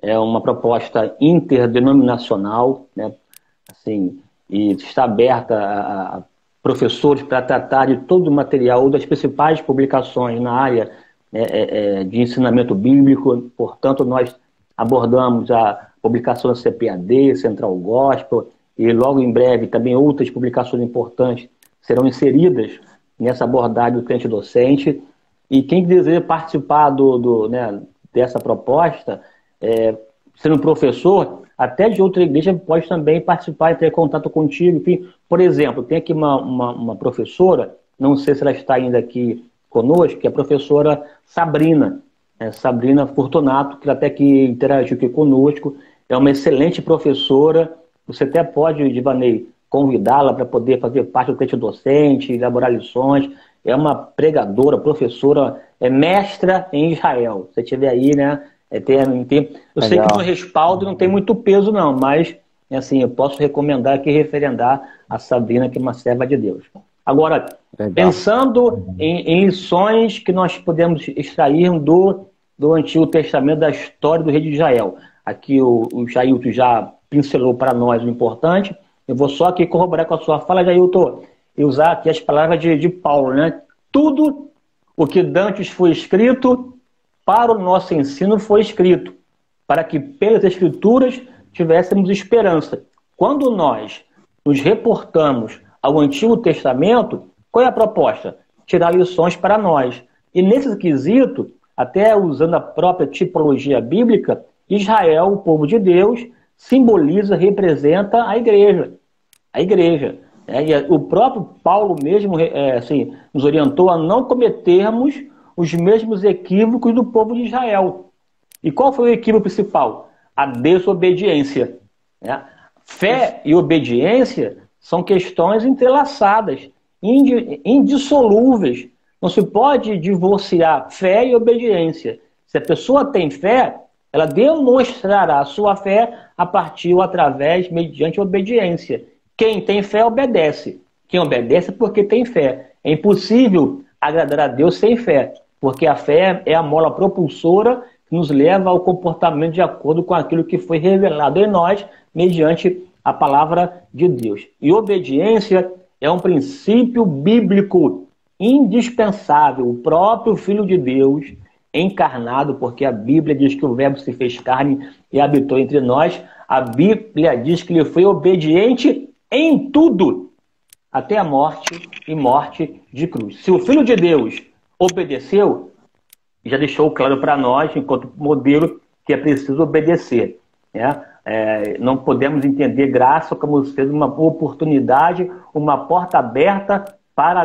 é uma proposta interdenominacional, né? Assim, e está aberta a professores para tratar de todo o material ou das principais publicações na área de ensinamento bíblico. Portanto, nós abordamos a publicação da CPAD, Central Gospel, e logo em breve também outras publicações importantes serão inseridas nessa abordagem do crente docente. E quem deseja participar dessa proposta, sendo professor, até de outra igreja, pode também participar e ter contato contigo. Enfim, por exemplo, tem aqui uma professora, não sei se ela está ainda aqui conosco, que é a professora Sabrina, Sabrina Fortunato, que até que interagiu aqui conosco, é uma excelente professora. Você até pode, Divanei, convidá-la para poder fazer parte do crente docente, elaborar lições. É uma pregadora, professora, mestra em Israel. Se você estiver aí, né? Eu sei que no respaldo não tem muito peso, não, mas assim, eu posso recomendar aqui, referendar a Sabrina, que é uma serva de Deus. Agora, pensando em lições que nós podemos extrair do Antigo Testamento, da história do rei de Israel. Aqui o Jailton já pincelou para nós o importante. Eu vou só aqui corroborar com a sua fala, Jailton, e usar aqui as palavras de Paulo, né? Tudo o que dantes foi escrito para o nosso ensino foi escrito, para que pelas Escrituras tivéssemos esperança. Quando nós nos reportamos ao Antigo Testamento, qual é a proposta? Tirar lições para nós. E nesse quesito, até usando a própria tipologia bíblica, Israel, o povo de Deus, simboliza, representa a igreja. A igreja. E o próprio Paulo mesmo nos orientou a não cometermos os mesmos equívocos do povo de Israel. E qual foi o equívoco principal? A desobediência. Fé e obediência são questões entrelaçadas, indissolúveis. Não se pode divorciar fé e obediência. Se a pessoa tem fé, ela demonstrará a sua fé a partir ou através, mediante obediência. Quem tem fé, obedece. Quem obedece é porque tem fé. É impossível agradar a Deus sem fé, porque a fé é a mola propulsora que nos leva ao comportamento de acordo com aquilo que foi revelado em nós, mediante a palavra de Deus. E obediência é um princípio bíblico indispensável. O próprio Filho de Deus encarnado, porque a Bíblia diz que o Verbo se fez carne e habitou entre nós. A Bíblia diz que ele foi obediente em tudo, até a morte e morte de cruz. Se o Filho de Deus obedeceu, já deixou claro para nós, enquanto modelo, que é preciso obedecer, né? Não podemos entender graça como sendo uma oportunidade, uma porta aberta para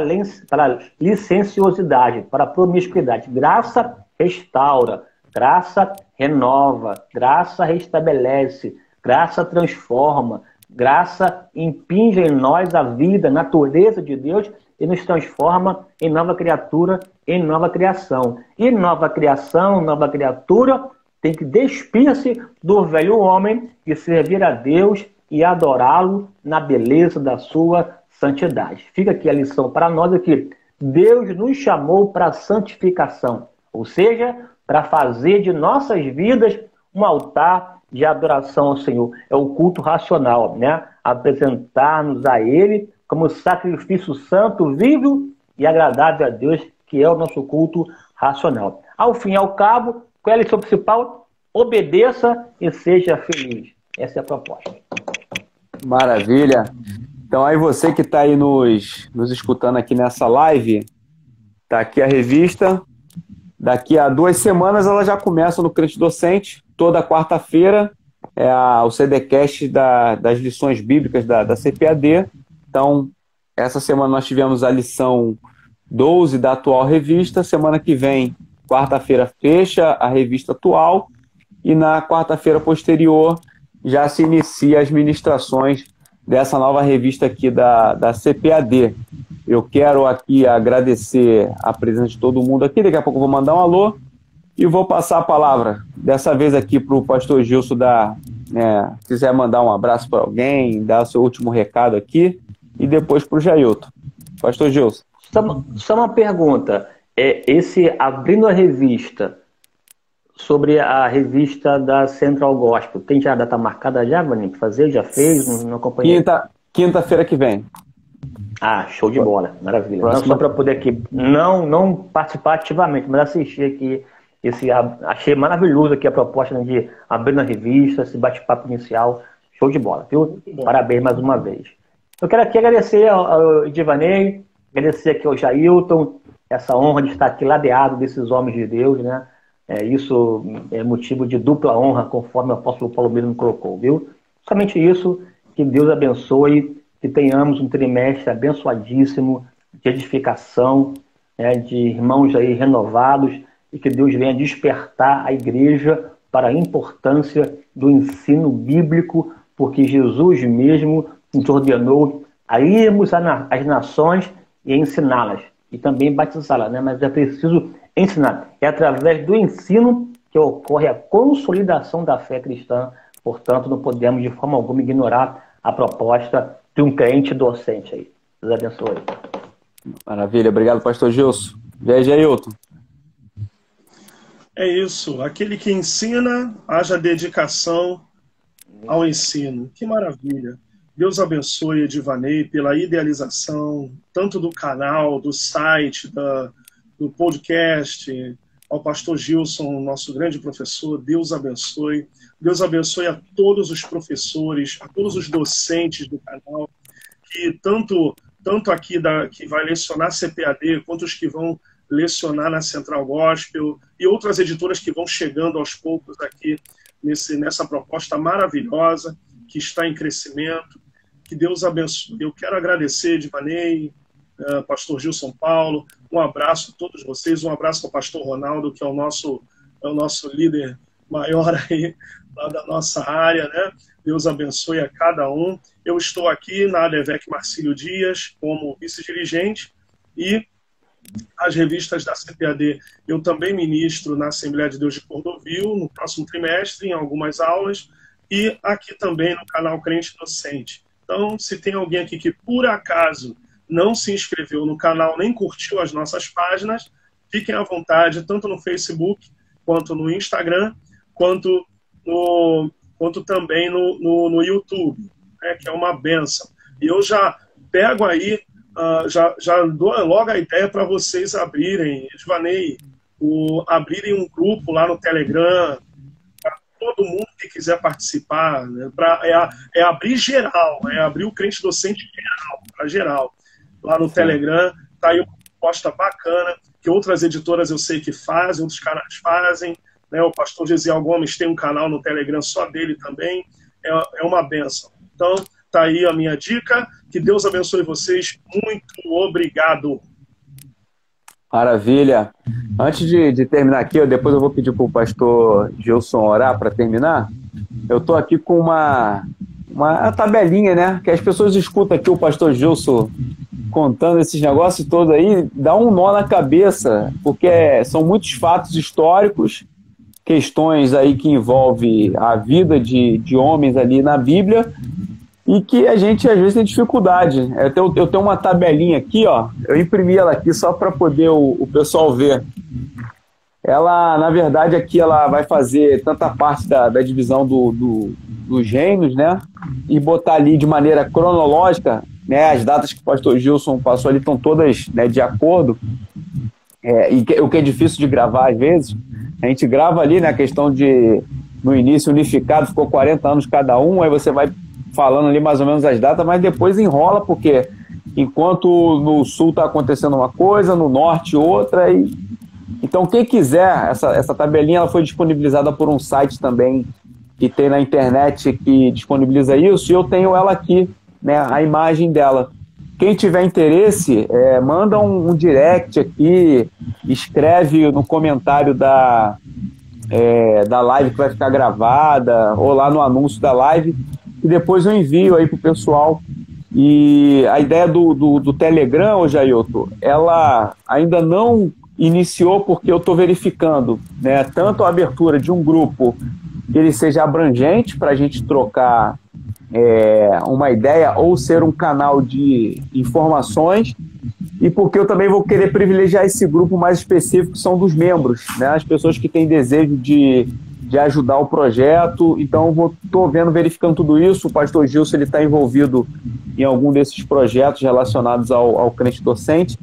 licenciosidade, para promiscuidade. Graça restaura, graça renova, graça restabelece, graça transforma, graça impinge em nós a vida, a natureza de Deus e nos transforma em nova criatura, em nova criação. E nova criação, nova criatura tem que despir-se do velho homem e servir a Deus e adorá-lo na beleza da sua santidade. Fica aqui a lição para nós aqui. Deus nos chamou para a santificação, ou seja, para fazer de nossas vidas um altar de adoração ao Senhor. É o culto racional, né? Apresentar-nos a Ele como sacrifício santo, vivo e agradável a Deus, que é o nosso culto racional. Ao fim e ao cabo, qual é a lição principal? Obedeça e seja feliz. Essa é a proposta. Maravilha. Então aí você que está aí nos escutando aqui nessa live, está aqui a revista. Daqui a 2 semanas ela já começa no Crente Docente. Toda quarta-feira é o CDcast das lições bíblicas da CPAD. Então, essa semana nós tivemos a lição 12 da atual revista. Semana que vem, quarta-feira, fecha a revista atual. E na quarta-feira posterior já se inicia as ministrações dessa nova revista aqui da CPAD. Eu quero aqui agradecer a presença de todo mundo aqui. Daqui a pouco eu vou mandar um alô e vou passar a palavra, dessa vez aqui para o pastor Gilson se quiser mandar um abraço para alguém, dar o seu último recado aqui, e depois para o Jailton. Pastor Gilson. Só uma pergunta. Esse abrindo a revista, sobre a revista da Central Gospel, tem já a data marcada já, Vaninho, para fazer? Já fez? Não acompanhei? Quinta-feira que vem. Ah, show de bola, maravilha. Não só para poder aqui, não participar ativamente, mas assistir aqui. Achei maravilhoso aqui a proposta, né, de abrir na revista, esse bate-papo inicial. Show de bola, viu? Parabéns mais uma vez. Eu quero aqui agradecer ao Edivanei, agradecer aqui ao Jailton, essa honra de estar aqui ladeado desses homens de Deus, né? Isso é motivo de dupla honra, conforme o apóstolo Paulo mesmo colocou, viu? Somente isso, que Deus abençoe, que tenhamos um trimestre abençoadíssimo, de edificação, né, de irmãos aí renovados, e que Deus venha despertar a igreja para a importância do ensino bíblico, porque Jesus mesmo nos ordenou a irmos às nações e ensiná-las, e também batizá-las, né? Mas é preciso ensinar. É através do ensino que ocorre a consolidação da fé cristã. Portanto, não podemos de forma alguma ignorar a proposta de um crente docente aí. Deus abençoe. Maravilha. Obrigado, pastor Gilson. E aí, Jailton? É isso. Aquele que ensina, haja dedicação ao ensino. Que maravilha. Deus abençoe Edivanei pela idealização, tanto do canal, do site, do podcast, ao pastor Gilson, nosso grande professor. Deus abençoe. Deus abençoe a todos os professores, a todos os docentes do canal, que tanto aqui que vai lecionar CPAD, quanto os que vão lecionar na Central Gospel, e outras editoras que vão chegando aos poucos aqui nessa proposta maravilhosa, que está em crescimento. Que Deus abençoe. Eu quero agradecer, Edivanei, pastor Gilson Paulo, um abraço a todos vocês, um abraço ao pastor Ronaldo, que é o nosso líder maior aí, lá da nossa área, né? Deus abençoe a cada um. Eu estou aqui na ADVEC Marcílio Dias como vice-dirigente, e as revistas da CPAD eu também ministro na Assembleia de Deus de Cordovil, no próximo trimestre, em algumas aulas, e aqui também no canal Crente Docente. Então, se tem alguém aqui que por acaso não se inscreveu no canal, nem curtiu as nossas páginas, fiquem à vontade, tanto no Facebook, quanto no Instagram, quanto também no YouTube, né, que é uma bênção. E eu já pego aí, já dou logo a ideia para vocês abrirem, Edvanei, abrirem um grupo lá no Telegram, para todo mundo que quiser participar, né? É abrir geral, é abrir o crente docente geral, para geral. Lá no Telegram, tá aí uma proposta bacana, que outras editoras eu sei que fazem, outros canais fazem, né? O pastor Gesiel Gomes tem um canal no Telegram só dele também, é uma bênção. Então, tá aí a minha dica, que Deus abençoe vocês, muito obrigado. Maravilha. Antes de terminar aqui, depois eu vou pedir para o pastor Gilson orar para terminar. Eu estou aqui com uma tabelinha, né? Que as pessoas escutam aqui o pastor Gilson contando esses negócios todos aí, dá um nó na cabeça, porque são muitos fatos históricos, questões aí que envolvem a vida de homens ali na Bíblia, e que a gente às vezes tem dificuldade. Eu tenho uma tabelinha aqui, ó, eu imprimi ela aqui só para poder o pessoal ver. Ela, na verdade, aqui ela vai fazer tanta parte da divisão dos reinos, né? E botar ali de maneira cronológica, né? As datas que o pastor Gilson passou ali estão todas, né, de acordo. O que é difícil de gravar às vezes, a gente grava ali, né, a questão de, no início, unificado, ficou 40 anos cada um, aí você vai falando ali mais ou menos as datas, mas depois enrola, porque enquanto no sul está acontecendo uma coisa, no norte outra. Então quem quiser, essa tabelinha ela foi disponibilizada por um site também que tem na internet que disponibiliza isso, e eu tenho ela aqui, né, a imagem dela. Quem tiver interesse, manda um direct aqui, escreve no comentário da live que vai ficar gravada, ou lá no anúncio da live, e depois eu envio aí pro pessoal. E a ideia do Telegram, Jailton, ela ainda não iniciou, porque eu estou verificando, né, tanto a abertura de um grupo que ele seja abrangente para a gente trocar uma ideia, ou ser um canal de informações, e porque eu também vou querer privilegiar esse grupo mais específico, que são dos membros, né, as pessoas que têm desejo de ajudar o projeto. Então estou verificando tudo isso. O pastor Gilson está envolvido em algum desses projetos relacionados ao crente docente,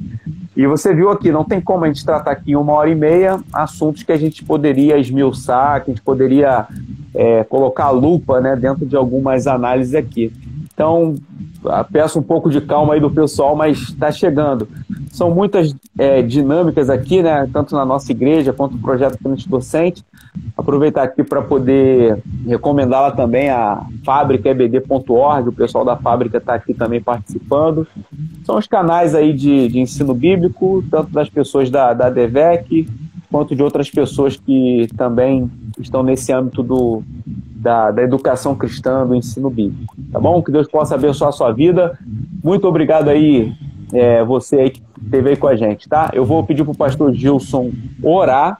e você viu aqui, não tem como a gente tratar aqui em 1h30 assuntos que a gente poderia esmiuçar, que a gente poderia colocar a lupa, né, dentro de algumas análises aqui. Então, peço um pouco de calma aí do pessoal, mas está chegando. São muitas dinâmicas aqui, né, tanto na nossa igreja quanto no projeto Crente Docente. Aproveitar aqui para poder recomendá-la também, a Fábrica EBD.org, o pessoal da Fábrica está aqui também participando. São os canais aí de ensino bíblico, tanto das pessoas da DEVEC, quanto de outras pessoas que também estão nesse âmbito da educação cristã, do ensino bíblico. Tá bom? Que Deus possa abençoar a sua vida. Muito obrigado aí, você aí que esteve aí com a gente, tá? Eu vou pedir para o pastor Gilson orar,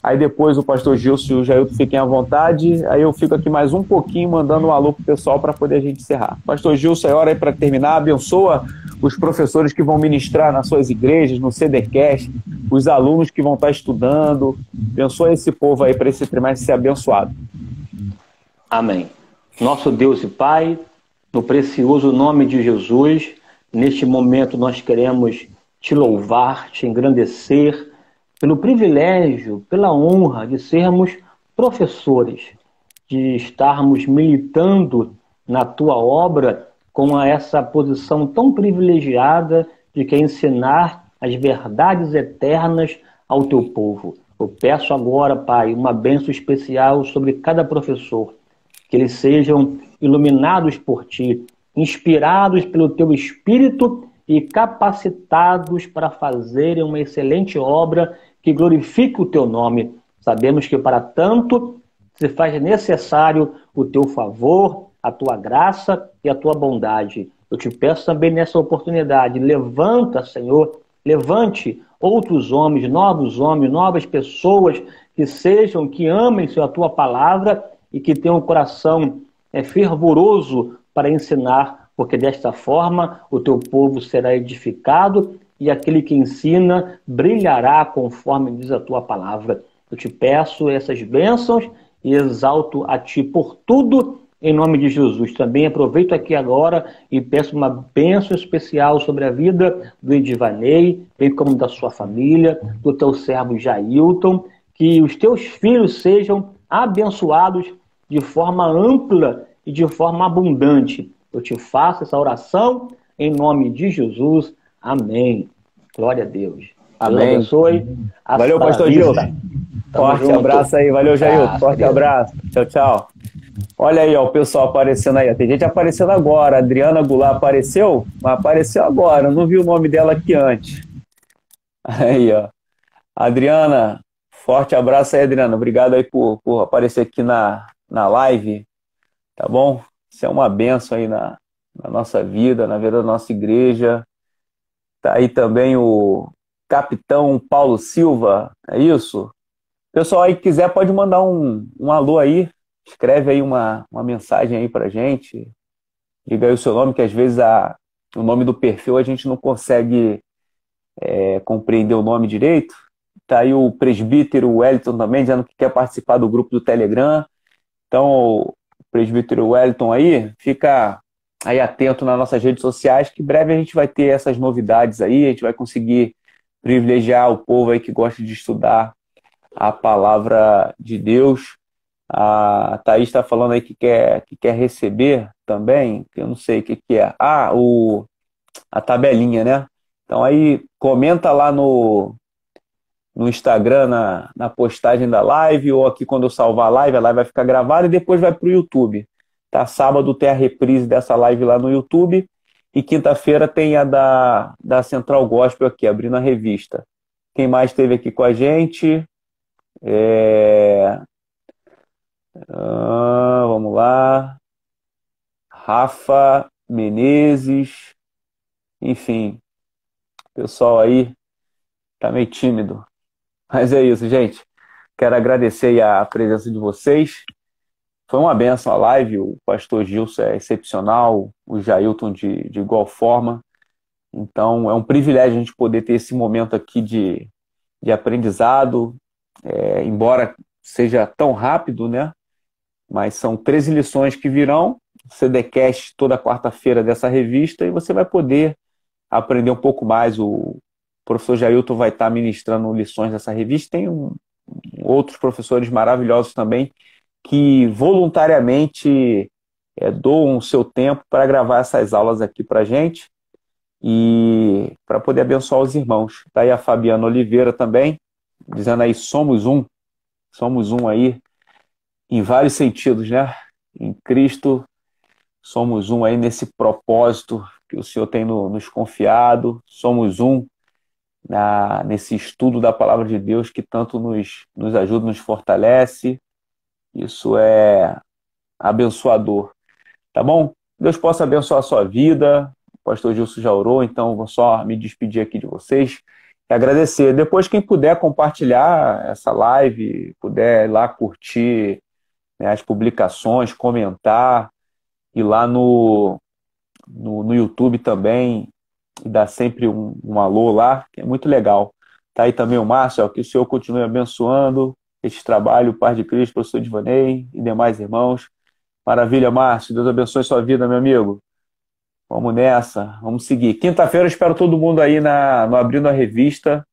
aí depois o pastor Gilson e o Jailton fiquem à vontade, aí eu fico aqui mais um pouquinho mandando um alô pro pessoal para poder a gente encerrar. Pastor Gilson, é hora aí para terminar. Abençoa os professores que vão ministrar nas suas igrejas, no CDCast, os alunos que vão estar estudando. Abençoa esse povo aí para esse trimestre ser abençoado. Amém. Nosso Deus e Pai, no precioso nome de Jesus, neste momento nós queremos te louvar, te engrandecer, pelo privilégio, pela honra de sermos professores, de estarmos militando na tua obra com essa posição tão privilegiada de que é ensinar as verdades eternas ao teu povo. Eu peço agora, Pai, uma bênção especial sobre cada professor, que eles sejam iluminados por ti, inspirados pelo teu Espírito e capacitados para fazerem uma excelente obra que glorifique o teu nome. Sabemos que para tanto se faz necessário o teu favor, a tua graça e a tua bondade. Eu te peço também nessa oportunidade, levanta, Senhor, levante outros homens, novas pessoas que amem, Senhor, a tua palavra e que tenham um coração fervoroso para ensinar, porque desta forma o teu povo será edificado e aquele que ensina brilhará conforme diz a tua palavra. Eu te peço essas bênçãos e exalto a ti por tudo em nome de Jesus. Também aproveito aqui agora e peço uma bênção especial sobre a vida do Edivanei, bem como da sua família, do teu servo Jailton, que os teus filhos sejam abençoados de forma ampla e de forma abundante. Eu te faço essa oração em nome de Jesus. Amém. Glória a Deus. Amém. Deus abençoe. Valeu, pastor Gilson. Forte abraço aí. Valeu, Jailton. Forte abraço. Tchau, tchau. Olha aí, ó, o pessoal aparecendo aí. Tem gente aparecendo agora. A Adriana Goulart apareceu, mas apareceu agora. Eu não vi o nome dela aqui antes. Aí, ó. Adriana, forte abraço aí, Adriana. Obrigado aí por aparecer aqui na live. Tá bom? Isso é uma bênção aí na nossa vida, na vida da nossa igreja. Tá aí também o Capitão Paulo Silva. É isso? Pessoal aí que quiser pode mandar um alô aí. Escreve aí uma mensagem aí pra gente. Diga aí o seu nome, que às vezes o nome do perfil a gente não consegue compreender o nome direito. Tá aí o presbítero Wellington também, dizendo que quer participar do grupo do Telegram. Então, o presbítero Wellington aí, fica aí atento nas nossas redes sociais, que em breve a gente vai ter essas novidades aí, a gente vai conseguir privilegiar o povo aí que gosta de estudar a palavra de Deus. A Thaís está falando aí que quer receber também, que eu não sei o que é. A tabelinha, né? Então aí comenta lá no Instagram, na postagem da live, ou aqui quando eu salvar a live vai ficar gravada e depois vai para o YouTube. Tá? Sábado tem a reprise dessa live lá no YouTube e quinta-feira tem a da Central Gospel aqui, abrindo a revista. Quem mais esteve aqui com a gente? Vamos lá. Rafa Menezes. Enfim, o pessoal aí tá meio tímido. Mas é isso, gente. Quero agradecer aí a presença de vocês. Foi uma benção a live. O pastor Gilson é excepcional, o Jailton de igual forma. Então, é um privilégio a gente poder ter esse momento aqui de aprendizado, embora seja tão rápido, né? Mas são 13 lições que virão, CDcast toda quarta-feira dessa revista, e você vai poder aprender um pouco mais. O professor Jailton vai estar ministrando lições dessa revista. Tem outros professores maravilhosos também que voluntariamente doam o seu tempo para gravar essas aulas aqui para a gente e para poder abençoar os irmãos. Tá aí a Fabiana Oliveira também, dizendo aí, somos um aí, em vários sentidos, né? Em Cristo, somos um aí nesse propósito que o Senhor tem nos confiado, somos um nesse estudo da Palavra de Deus que tanto nos ajuda, nos fortalece. Isso é abençoador, tá bom? Deus possa abençoar a sua vida. O pastor Gilson já orou, então vou só me despedir aqui de vocês e agradecer. Depois, quem puder compartilhar essa live, puder ir lá curtir, né, as publicações, comentar, e lá no YouTube também, e dar sempre um alô lá, que é muito legal. Tá aí também o Márcio, ó, que o Senhor continue abençoando este trabalho, o Pai de Cristo, professor Edivanei e demais irmãos. Maravilha, Márcio, Deus abençoe sua vida, meu amigo. Vamos nessa, vamos seguir. Quinta-feira eu espero todo mundo aí no Abrindo a Revista,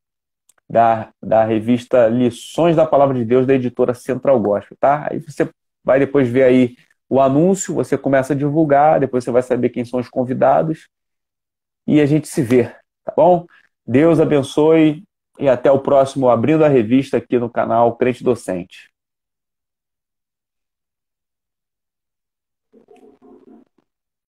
da revista Lições da Palavra de Deus, da editora Central Gospel, tá? Aí você vai depois ver aí o anúncio, você começa a divulgar, depois você vai saber quem são os convidados e a gente se vê, tá bom? Deus abençoe e até o próximo Abrindo a Revista aqui no canal Crente Docente.